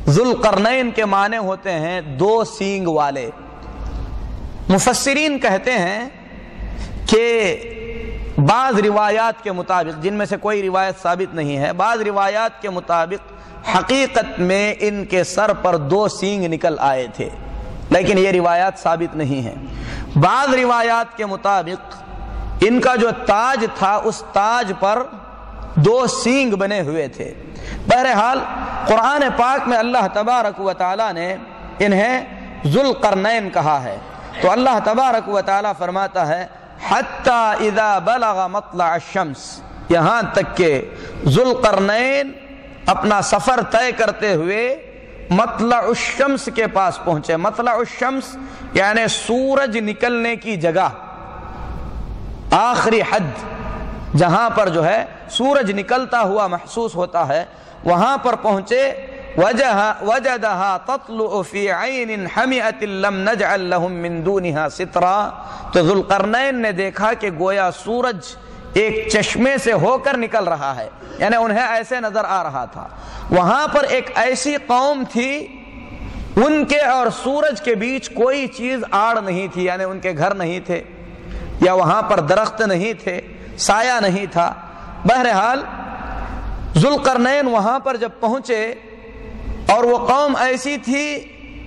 ذوالقرنین کے معنی ہوتے ہیں دو سینگ والے۔ مفسرین کہتے ہیں کہ بعض روایات کے مطابق، جن میں سے کوئی روایت ثابت نہیں ہے، بعض روایات کے مطابق حقیقت میں ان کے سر پر دو سینگ نکل آئے تھے، لیکن یہ روایات ثابت نہیں ہیں۔ بعض روایات کے مطابق ان کا جو تاج تھا اس تاج پر دو سینگ بنے ہوئے تھے۔ بہرحال قرآن پاک میں اللہ تبارک و تعالی نے انہیں ذوالقرنین کہا ہے، تو اللہ تبارک و تعالی فرماتا ہے حتی اذا بلغ مطلع الشمس، یہاں تک کہ ذوالقرنین اپنا سفر طے کرتے ہوئے مطلع الشمس کے پاس پہنچے۔ مطلع الشمس یعنی سورج نکلنے کی جگہ، آخری حد جہاں پر جو ہے سورج نکلتا ہوا محسوس ہوتا ہے، وہاں پر پہنچے۔ وجدها تطلع في عين حمئة لم نجعل لهم من دونها سترا، تو ذوالقرنین نے دیکھا کہ گویا سورج ایک چشمے سے ہو کر نکل رہا ہے، یعنی انہیں ایسے نظر آ رہا تھا۔ وہاں پر ایک ایسی قوم تھی ان کے اور سورج کے بیچ کوئی چیز آڑ نہیں تھی، یعنی ان کے گھر نہیں تھے یا وہاں پر درخت نہیں تھے، سایہ نہیں تھا۔ بہرحال ذوالقرنین وہاں پر جب پہنچے اور وہ قوم ایسی تھی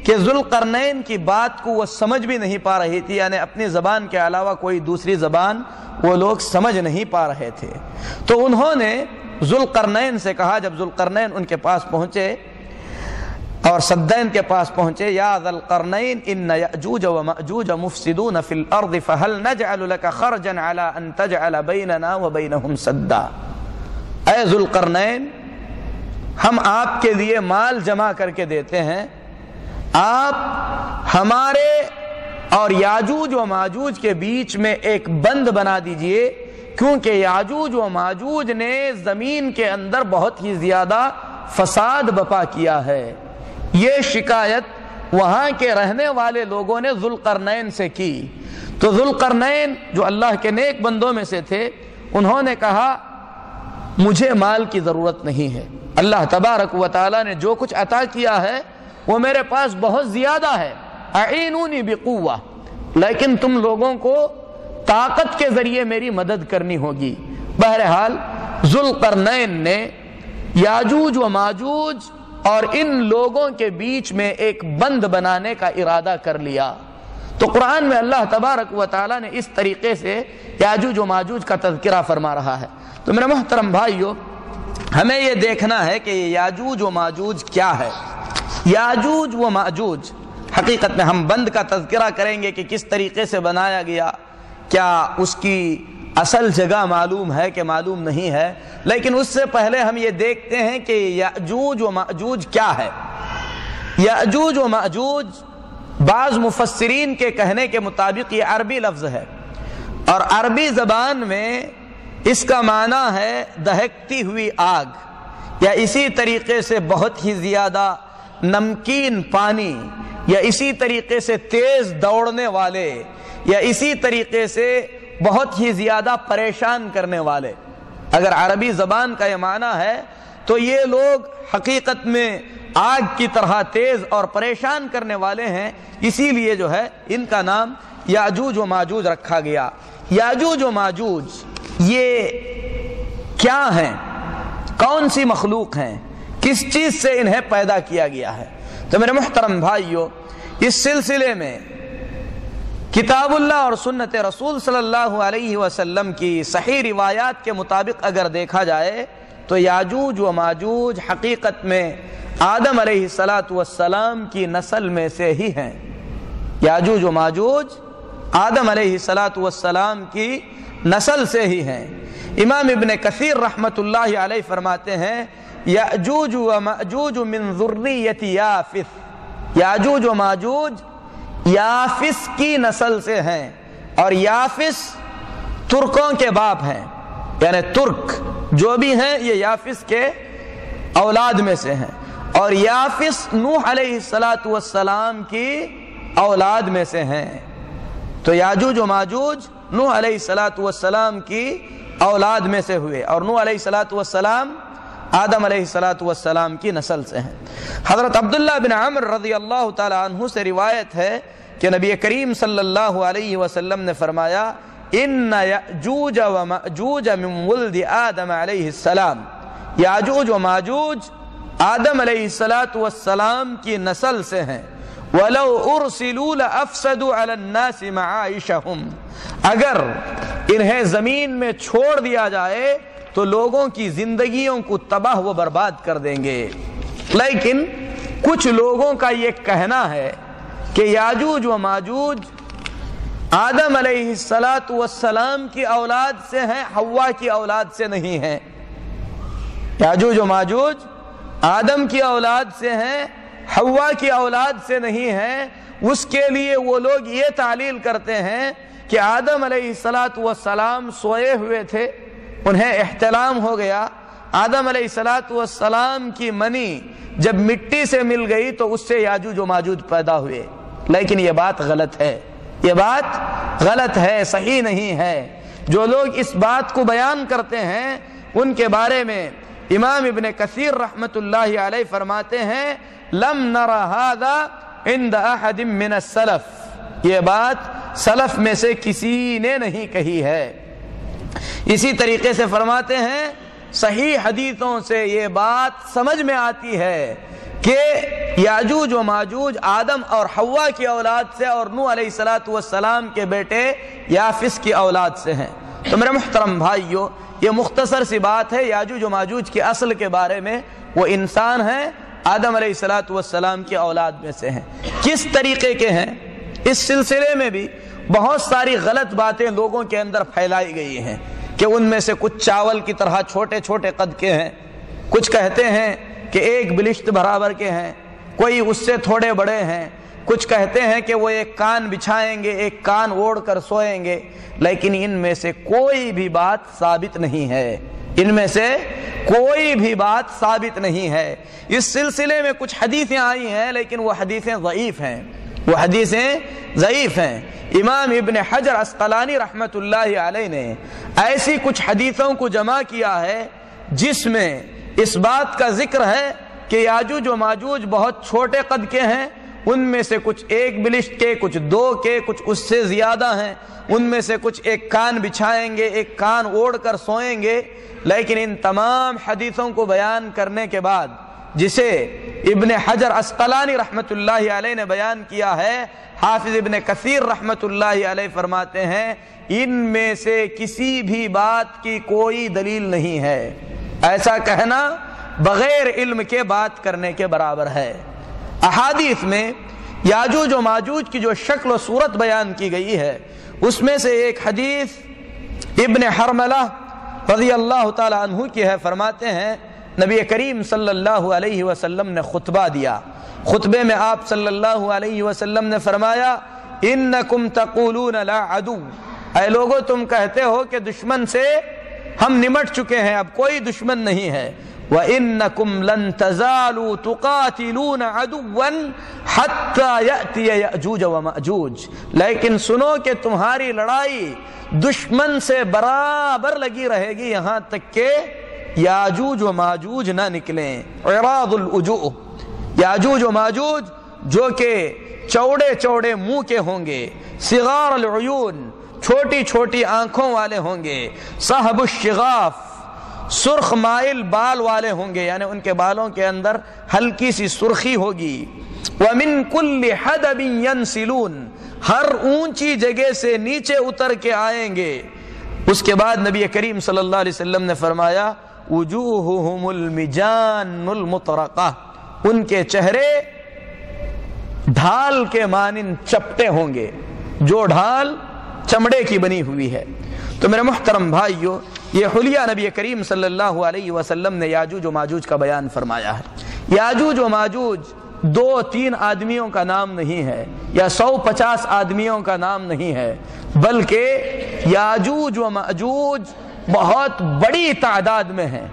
کہ ذوالقرنین کی بات کو وہ سمجھ بھی نہیں پا رہی تھی، یعنی اپنی زبان کے علاوہ کوئی دوسری زبان وہ لوگ سمجھ نہیں پا رہے تھے، تو انہوں نے ذوالقرنین سے کہا، جب ذوالقرنین ان کے پاس پہنچے اور سدین کے پاس پہنچے، یا ذا القرنین ان یأجوج ومأجوج مفسدون فی الارض فهل نجعل لك خرجا على ان تجعل بیننا وبینہم سدا، اے ذوالقرنین ہم آپ کے لیے مال جمع کر کے دیتے ہیں، آپ ہمارے اور یاجوج و ماجوج کے بیچ میں ایک بند بنا دیجئے، کیونکہ یاجوج و ماجوج نے زمین کے اندر بہت ہی زیادہ فساد بپا کیا ہے۔ یہ شکایت وہاں کے رہنے والے لوگوں نے ذوالقرنین سے کی، تو ذوالقرنین جو اللہ کے نیک بندوں میں سے تھے، انہوں نے کہا مجھے مال کی ضرورت نہیں ہے، اللہ تبارک و تعالیٰ نے جو کچھ عطا کیا ہے وہ میرے پاس بہت زیادہ ہے، اعینونی بقوہ، لیکن تم لوگوں کو طاقت کے ذریعے میری مدد کرنی ہوگی۔ بہرحال ذوالقرنین نے یاجوج و ماجوج اور ان لوگوں کے بیچ میں ایک بند بنانے کا ارادہ کر لیا۔ تو قرآن میں اللہ تبارک و تعالیٰ نے اس طریقے سے یاجوج و ماجوج کا تذکرہ فرما رہا ہے۔ تو میرے محترم بھائیو، ہمیں یہ دیکھنا ہے کہ یہ یاجوج و ماجوج کیا ہے۔ یاجوج و ماجوج حقیقت میں ہم بند کا تذکرہ کریں گے کہ کس طریقے سے بنایا گیا، کیا اس کی اصل جگہ معلوم ہے کہ معلوم نہیں ہے، لیکن اس سے پہلے ہم یہ دیکھتے ہیں کہ یاجوج و ماجوج کیا ہے۔ یاجوج و ماجوج بعض مفسرین کے کہنے کے مطابق یہ عربی لفظ ہے، اور عربی زبان میں اس کا معنی ہے دہکتی ہوئی آگ، یا اسی طریقے سے بہت ہی زیادہ نمکین پانی، یا اسی طریقے سے تیز دوڑنے والے، یا اسی طریقے سے بہت ہی زیادہ پریشان کرنے والے۔ اگر عربی زبان کا یہ معنی ہے تو یہ لوگ حقیقت میں آگ کی طرح تیز اور پریشان کرنے والے ہیں، اسی لیے جو ہے ان کا نام یاجوج و ماجوج رکھا گیا۔ یاجوج و ماجوج یہ کیا ہیں، کون سی مخلوق ہیں، کس چیز سے انہیں پیدا کیا گیا ہے؟ تو میرے محترم بھائیو، اس سلسلے میں کتاب اللہ اور سنت رسول صلی اللہ علیہ وسلم کی صحیح روایات کے مطابق اگر دیکھا جائے تو یاجوج و ماجوج حقیقت میں آدم علیہ السلام کی نسل میں سے ہی ہیں۔ یاجوج و ماجوج آدم علیہ السلام کی نسل سے ہی ہیں۔ امام ابن کثیر رحمت اللہ علیہ فرماتے ہیں یاجوج و ماجوج من ذریت یافث، یاجوج و ماجوج یافس کی نسل سے ہیں، اور یافس ترکوں کے باپ ہیں، یعنی ترک جو بھی ہیں یہ یافس کے اولاد میں سے ہیں، اور یافس نوح علیہ السلام کی اولاد میں سے ہیں۔ تو یاجوج و ماجوج نوح علیہ السلام کی اولاد میں سے ہوئے، اور نوح علیہ السلام آدم علیہ السلام کی نسل سے ہیں۔ حضرت عبداللہ بن عمر رضی اللہ تعالی عنہ سے روایت ہے کہ نبی کریم صلی اللہ علیہ وسلم نے فرمایا ان یاجوج و ماجوج من ولد آدم علیہ السلام، یاجوج و ماجوج آدم علیہ السلام کی نسل سے ہیں۔ وَلَوْ أُرْسِلُوا لَأَفْسَدُوا عَلَى النَّاسِ مَعَائِشَهُمْ، اگر انہیں زمین میں چھوڑ دیا جائے تو لوگوں کی زندگیوں کو تباہ و برباد کر دیں گے۔ لیکن کچھ لوگوں کا یہ کہنا ہے کہ یاجوج و ماجوج آدم علیہ السلام کی اولاد سے ہیں، حوا کی اولاد سے نہیں ہیں۔ یاجوج و ماجوج آدم کی اولاد سے ہیں، حوا کی اولاد سے نہیں ہیں۔ اس کے لیے وہ لوگ یہ تعلیل کرتے ہیں کہ آدم علیہ السلام سوئے ہوئے تھے، انہیں احتلام ہو گیا، آدم علیہ السلام کی منی جب مٹی سے مل گئی تو اس سے یاجوج و ماجوج پیدا ہوئے۔ لیکن یہ بات غلط ہے، یہ بات غلط ہے، صحیح نہیں ہے۔ جو لوگ اس بات کو بیان کرتے ہیں ان کے بارے میں امام ابن کثیر رحمت اللہ علیہ فرماتے ہیں لم نرى هذا عند احد من السلف، یہ بات سلف میں سے کسی نے نہیں کہی ہے۔ اسی طریقے سے فرماتے ہیں صحیح حدیثوں سے یہ بات سمجھ میں آتی ہے کہ یاجوج و ماجوج آدم اور حوا کی اولاد سے اور نوح علیہ السلام کے بیٹے یافس کی اولاد سے ہیں۔ تو میرے محترم بھائیو، یہ مختصر سی بات ہے یاجوج و ماجوج کی اصل کے بارے میں۔ وہ انسان ہیں، آدم علیہ السلام کی اولاد میں سے ہیں۔ کس طریقے کے ہیں، اس سلسلے میں بھی بہت ساری غلط باتیں لوگوں کے اندر پھیلائی گئی ہیں کہ ان میں سے کچھ چاول کی طرح چھوٹے چھوٹے قد کے ہیں، کچھ کہتے ہیں کہ ایک بلشت برابر کے ہیں، کوئی اس سے تھوڑے بڑے ہیں، کچھ کہتے ہیں کہ وہ ایک کان بچھائیں گے، ایک کان اوڑھ کر سوئیں گے۔ لیکن ان میں سے کوئی بھی بات ثابت نہیں ہے، ان میں سے کوئی بھی بات ثابت نہیں ہے۔ اس سلسلے میں کچھ حدیثیں آئی ہیں لیکن وہ حدیثیں ضعیف ہیں، وہ حدیثیں ضعیف ہیں۔ امام ابن حجر عسقلانی رحمت اللہ علیہ نے ایسی کچھ حدیثوں کو جمع کیا ہے جس میں اس بات کا ذکر ہے کہ یاجوج و ماجوج بہت چھوٹے قد کے ہیں، ان میں سے کچھ ایک بلشٹ کے، کچھ 2 کے، کچھ اس سے زیادہ ہیں، ان میں سے کچھ ایک کان بچھائیں گے، ایک کان اوڑھ کر سوئیں گے۔ لیکن ان تمام حدیثوں کو بیان کرنے کے بعد جسے ابن حجر عسقلانی رحمت اللہ علیہ نے بیان کیا ہے، حافظ ابن کثیر رحمت اللہ علیہ فرماتے ہیں ان میں سے کسی بھی بات کی کوئی دلیل نہیں ہے۔ ایسا کہنا بغیر علم کے بات کرنے کے برابر ہے۔ احادیث میں یاجوج و ماجوج کی جو شکل و صورت بیان کی گئی ہے اس میں سے ایک حدیث ابن حرملہ رضی اللہ تعالی عنہ کی ہے۔ فرماتے ہیں نبی کریم صلی اللہ علیہ وسلم نے خطبہ دیا، خطبے میں آپ صلی اللہ علیہ وسلم نے فرمایا انکم تقولون لا عدو، اے لوگو تم کہتے ہو کہ دشمن سے ہم نمٹ چکے ہیں، اب کوئی دشمن نہیں ہے۔ وَإِنَّكُمْ لَن تَزَالُوا تُقَاتِلُونَ عَدُوًّا حَتَّى يَأْتِيَ يَأْجُوجَ وَمَأْجُوجَ، لیکن سنو کہ تمہاری لڑائی دشمن سے برابر لگی رہے گی یہاں تک کہ یاجوج و ماجوج نہ نکلیں۔ عراض الوجوہ، یاجوج و ماجوج جو کہ چوڑے چوڑے منہ کے ہوں گے، صغار العیون، چھوٹی چھوٹی آنکھوں والے ہوں گے، صاحب الشغاف، سرخ مائل بال والے ہوں گے، یعنی ان کے بالوں کے اندر ہلکی سی سرخی ہوگی۔ وَمِن كُلِّ حَدَبٍ يَنْسِلُونَ، ہر اونچی جگہ سے نیچے اتر کے آئیں گے۔ اس کے بعد نبی کریم صلی اللہ علیہ وسلم نے فرمایا وجوہہم المجان المطرقہ، ان کے چہرے ڈھال کے مانند چپٹے ہوں گے، جو ڈھال چمڑے کی بنی ہوئی ہے۔ تو میرے محترم بھائیو، یہ حلیہ نبی کریم صلی اللہ علیہ وسلم نے یاجوج و ماجوج کا بیان فرمایا ہے۔ یاجوج و ماجوج 2-3 آدمیوں کا نام نہیں ہے یا 150 آدمیوں کا نام نہیں ہے، بلکہ یاجوج و ماجوج بہت بڑی تعداد میں ہیں،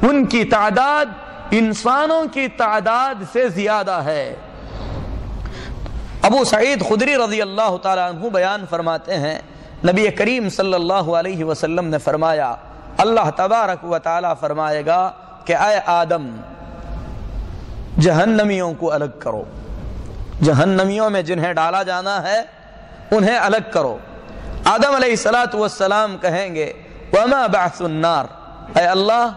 ان کی تعداد انسانوں کی تعداد سے زیادہ ہے۔ ابو سعید خدری رضی اللہ تعالی عنہ بیان فرماتے ہیں نبی کریم صلی اللہ علیہ وسلم نے فرمایا اللہ تبارک و تعالی فرمائے گا کہ اے آدم جہنمیوں کو الگ کرو، جہنمیوں میں جنہیں ڈالا جانا ہے انہیں الگ کرو۔ آدم علیہ السلام کہیں گے وما بعث النار، اے اللہ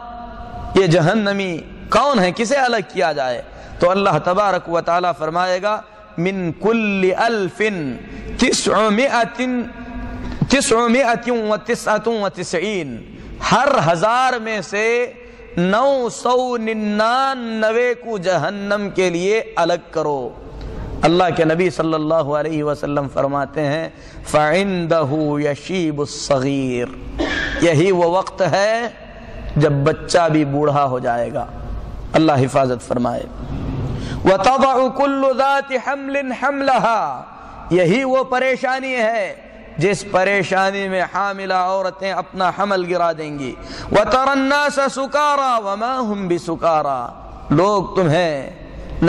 یہ جہنمی کون ہے، کسے الگ کیا جائے؟ تو اللہ تبارک و تعالی فرمائے گا من کل 1999، ہر 1000 میں سے 999 کو جہنم کے لیے الگ کرو۔ اللہ کے نبی صلی اللہ علیہ وسلم فرماتے ہیں فَعِندَهُ يَشِيبُ الصَّغِيرُ، یہی وہ وقت ہے جب بچہ بھی بوڑھا ہو جائے گا۔ اللہ حفاظت فرمائے۔ وَتَضَعُ كُلُّ ذَاتِ حَمْلٍ حَمْلَهَا، یہی وہ پریشانی ہے جس پریشانی میں حاملہ عورتیں اپنا حمل گرا دیں گی۔ وَتَرَى النَّاسَ سُكَارَى وَمَا هُمْ بِسُكَارَى، لوگ تمہیں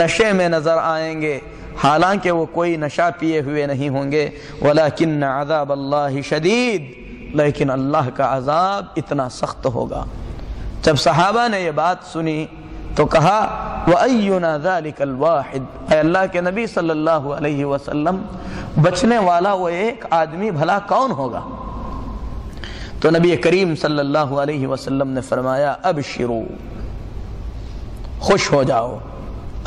نشے میں نظر آئیں گے حالانکہ وہ کوئی نشہ پیے ہوئے نہیں ہوں گے۔ وَلَكِنَّ عَذَابَ اللَّهِ شَدِيدٌ، لیکن اللہ کا عذاب اتنا سخت ہوگا۔ جب صحابہ نے یہ بات سنی تو کہا وَأَيُّنَا ذَلِكَ الْوَاحِدُ، اے اللہ کے نبی صلی اللہ علیہ وسلم بچنے والا وہ ایک آدمی بھلا کون ہوگا؟ تو نبی کریم صلی اللہ علیہ وسلم نے فرمایا ابشروا، خوش ہو جاؤ،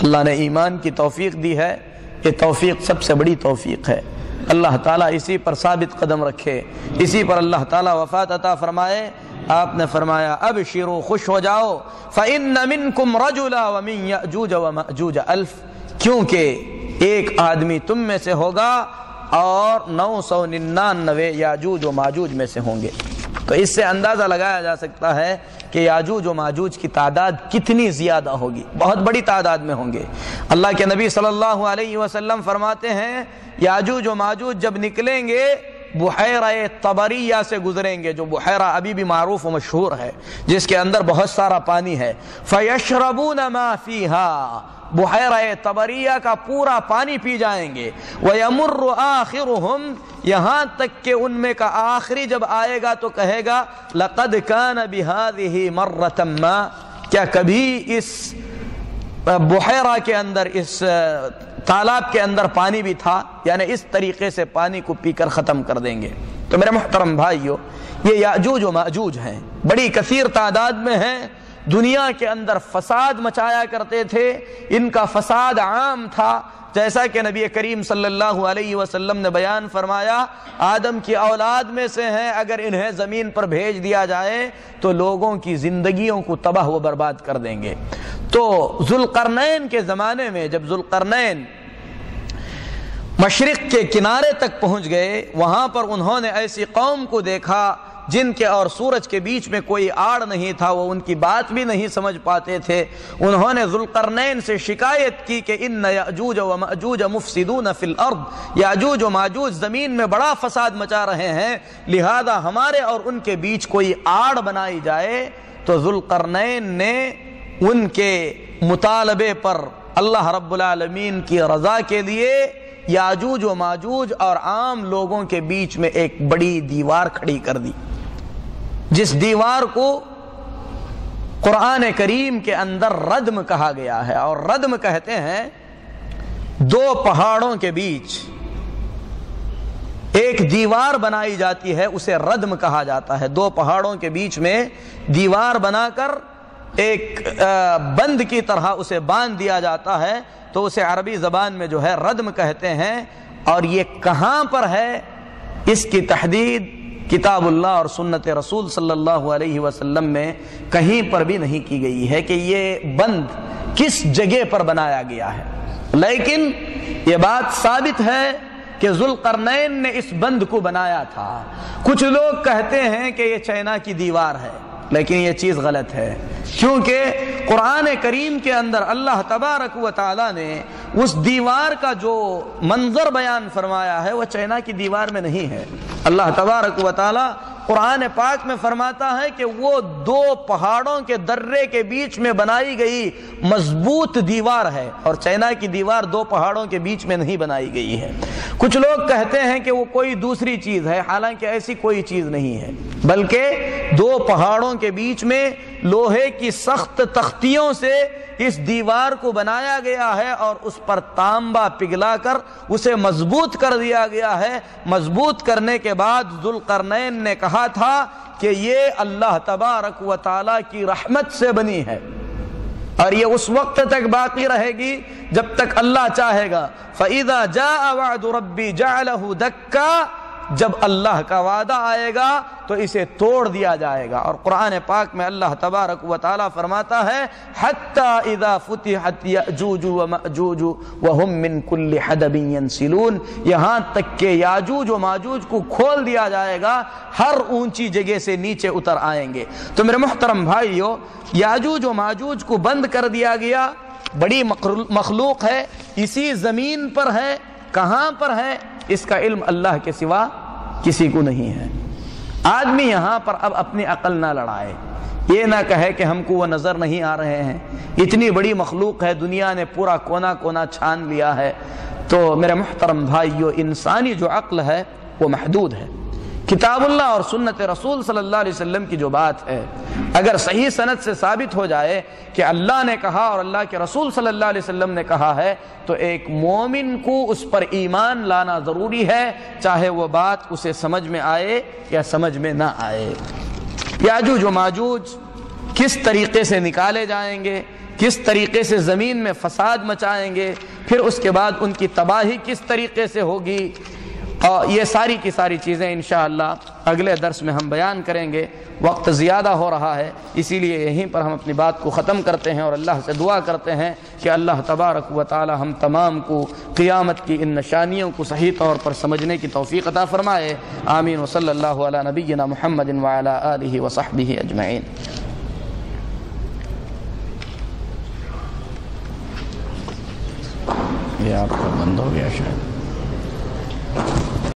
اللہ نے ایمان کی توفیق دی ہے، یہ توفیق سب سے بڑی توفیق ہے۔ اللہ تعالیٰ اسی پر ثابت قدم رکھے، اسی پر اللہ تعالیٰ وفات عطا فرمائے۔ آپ نے فرمایا ابشروا، خوش ہو جاؤ، فَإِنَّ مِنْكُمْ رَجُلًا وَمِنْ يَأْجُوجَ وَمَأْجُوجَ أَلْفٌ، کیونکہ ایک آدمی تم میں سے ہوگا اور 999 یاجوج و ماجوج میں سے ہوں گے۔ تو اس سے اندازہ لگایا جا سکتا ہے کہ یاجوج و ماجوج کی تعداد کتنی زیادہ ہوگی، بہت بڑی تعداد میں ہوں گے۔ اللہ کے نبی صلی اللہ علیہ وسلم فرماتے ہیں یاجوج و ماجوج جب نکلیں گے بحیرہ طبریہ سے گزریں گے، جو بحیرہ ابھی بھی معروف و مشہور ہے، جس کے اندر بہت سارا پانی ہے۔ فَيَشْرَبُونَ مَا فِيهَا، بحیرہ طبریہ کا پورا پانی پی جائیں گے. وَيَمُرُّ آخِرُهُمْ یہاں تک کہ ان میں کا آخری جب آئے گا تو کہے گا لَقَدْ كَانَ بِهَذِهِ مَرَّةً مَا کیا کبھی اس بحیرہ کے اندر اس تالاب کے اندر پانی بھی تھا. یعنی اس طریقے سے پانی کو پی کر ختم کر دیں گے. تو میرے محترم بھائیو یہ یاجوج و ماجوج ہیں, بڑی کثیر تعداد میں ہیں, دنیا کے اندر فساد مچایا کرتے تھے, ان کا فساد عام تھا. جیسا کہ نبی کریم صلی اللہ علیہ وسلم نے بیان فرمایا آدم کی اولاد میں سے ہیں, اگر انہیں زمین پر بھیج دیا جائے تو لوگوں کی زندگیوں کو تباہ و برباد کر دیں گے. تو ذوالقرنین کے زمانے میں جب ذوالقرنین مشرق کے کنارے تک پہنچ گئے, وہاں پر انہوں نے ایسی قوم کو دیکھا جن کے اور سورج کے بیچ میں کوئی آڑ نہیں تھا, وہ ان کی بات بھی نہیں سمجھ پاتے تھے. انہوں نے ذوالقرنین سے شکایت کی کہ ان یاجوج و ماجوج مفسدون فی الارض, یاجوج و ماجوج زمین میں بڑا فساد مچا رہے ہیں, لہذا ہمارے اور ان کے بیچ کوئی آڑ بنائی جائے. تو ذوالقرنین نے ان کے مطالبے پر اللہ رب العالمین کی رضا کے لیے یاجوج و ماجوج اور عام لوگوں کے بیچ میں ایک بڑی دیوار کھڑی کر دی, جس دیوار کو قرآن کریم کے اندر ردم کہا گیا ہے. اور ردم کہتے ہیں دو پہاڑوں کے بیچ ایک دیوار بنائی جاتی ہے, اسے ردم کہا جاتا ہے. دو پہاڑوں کے بیچ میں دیوار بنا کر ایک بند کی طرح اسے باندھ دیا جاتا ہے, تو اسے عربی زبان میں جو ہے ردم کہتے ہیں. اور یہ کہاں پر ہے اس کی تحدید کتاب اللہ اور سنت رسول صلی اللہ علیہ وسلم میں کہیں پر بھی نہیں کی گئی ہے کہ یہ بند کس جگہ پر بنایا گیا ہے. لیکن یہ بات ثابت ہے کہ ذوالقرنین نے اس بند کو بنایا تھا. کچھ لوگ کہتے ہیں کہ یہ چائنا کی دیوار ہے, لیکن یہ چیز غلط ہے, کیونکہ قرآن کریم کے اندر اللہ تبارک و تعالی نے اس دیوار کا جو منظر بیان فرمایا ہے وہ چائنا کی دیوار میں نہیں ہے. اللہ تبارک و تعالی قرآن پاک میں فرماتا ہے کہ وہ دو پہاڑوں کے درے کے بیچ میں بنائی گئی مضبوط دیوار ہے, اور چائنا کی دیوار دو پہاڑوں کے بیچ میں نہیں بنائی گئی ہے. کچھ لوگ کہتے ہیں کہ وہ کوئی دوسری چیز ہے, حالانکہ ایسی کوئی چیز نہیں ہے, بلکہ دو پہاڑوں کے بیچ میں لوہے کی سخت تختیوں سے اس دیوار کو بنایا گیا ہے, اور اس پر تانبا پگھلا کر اسے مضبوط کر دیا گیا ہے. مضبوط کرنے کے بعد ذوالقرنین نے کہا تھا کہ یہ اللہ تبارک و تعالی کی رحمت سے بنی ہے, اور یہ اس وقت تک باقی رہے گی جب تک اللہ چاہے گا. فَإِذَا جَاءَ وَعْدُ رَبِّي جَعَلَهُ دَكًّا جب اللہ کا وعدہ آئے گا تو اسے توڑ دیا جائے گا. اور قرآن پاک میں اللہ تبارک و تعالی فرماتا ہے حَتَّى إِذَا فُتِحَتْ يَأْجُوجُ وَمَأْجُوجُ وَهُمْ مِنْ كُلِّ حَدَبٍ يَنْسِلُونَ یہاں تک کہ یاجوج و ماجوج کو کھول دیا جائے گا, ہر اونچی جگہ سے نیچے اتر آئیں گے. تو میرے محترم بھائیو, یاجوج و ماجوج کو بند کر دیا گیا, بڑی مخلوق ہے, اسی زمین پر ہے, کہاں پر ہے اس کا علم اللہ کے سوا کسی کو نہیں ہے. آدمی یہاں پر اب اپنی عقل نہ لڑائے, یہ نہ کہے کہ ہم کو وہ نظر نہیں آ رہے ہیں, اتنی بڑی مخلوق ہے, دنیا نے پورا کونا کونا چھان لیا ہے. تو میرے محترم بھائیو, انسانی جو عقل ہے وہ محدود ہے. کتاب اللہ اور سنت رسول صلی اللہ علیہ وسلم کی جو بات ہے, اگر صحیح سند سے ثابت ہو جائے کہ اللہ نے کہا اور اللہ کے رسول صلی اللہ علیہ وسلم نے کہا ہے, تو ایک مومن کو اس پر ایمان لانا ضروری ہے, چاہے وہ بات اسے سمجھ میں آئے یا سمجھ میں نہ آئے. یاجوج و ماجوج کس طریقے سے نکالے جائیں گے, کس طریقے سے زمین میں فساد مچائیں گے, پھر اس کے بعد ان کی تباہی کس طریقے سے ہوگی, اور یہ ساری کی ساری چیزیں انشاءاللہ اگلے درس میں ہم بیان کریں گے. وقت زیادہ ہو رہا ہے, اسی لیے یہیں پر ہم اپنی بات کو ختم کرتے ہیں, اور اللہ سے دعا کرتے ہیں کہ اللہ تبارک و تعالی ہم تمام کو قیامت کی ان نشانیوں کو صحیح طور پر سمجھنے کی توفیق عطا فرمائے. آمین. وصلی اللہ علی نبینا محمد وعلی آلہ وصحبہ اجمعین. یہ آپ کا بند ہو گیا شاید.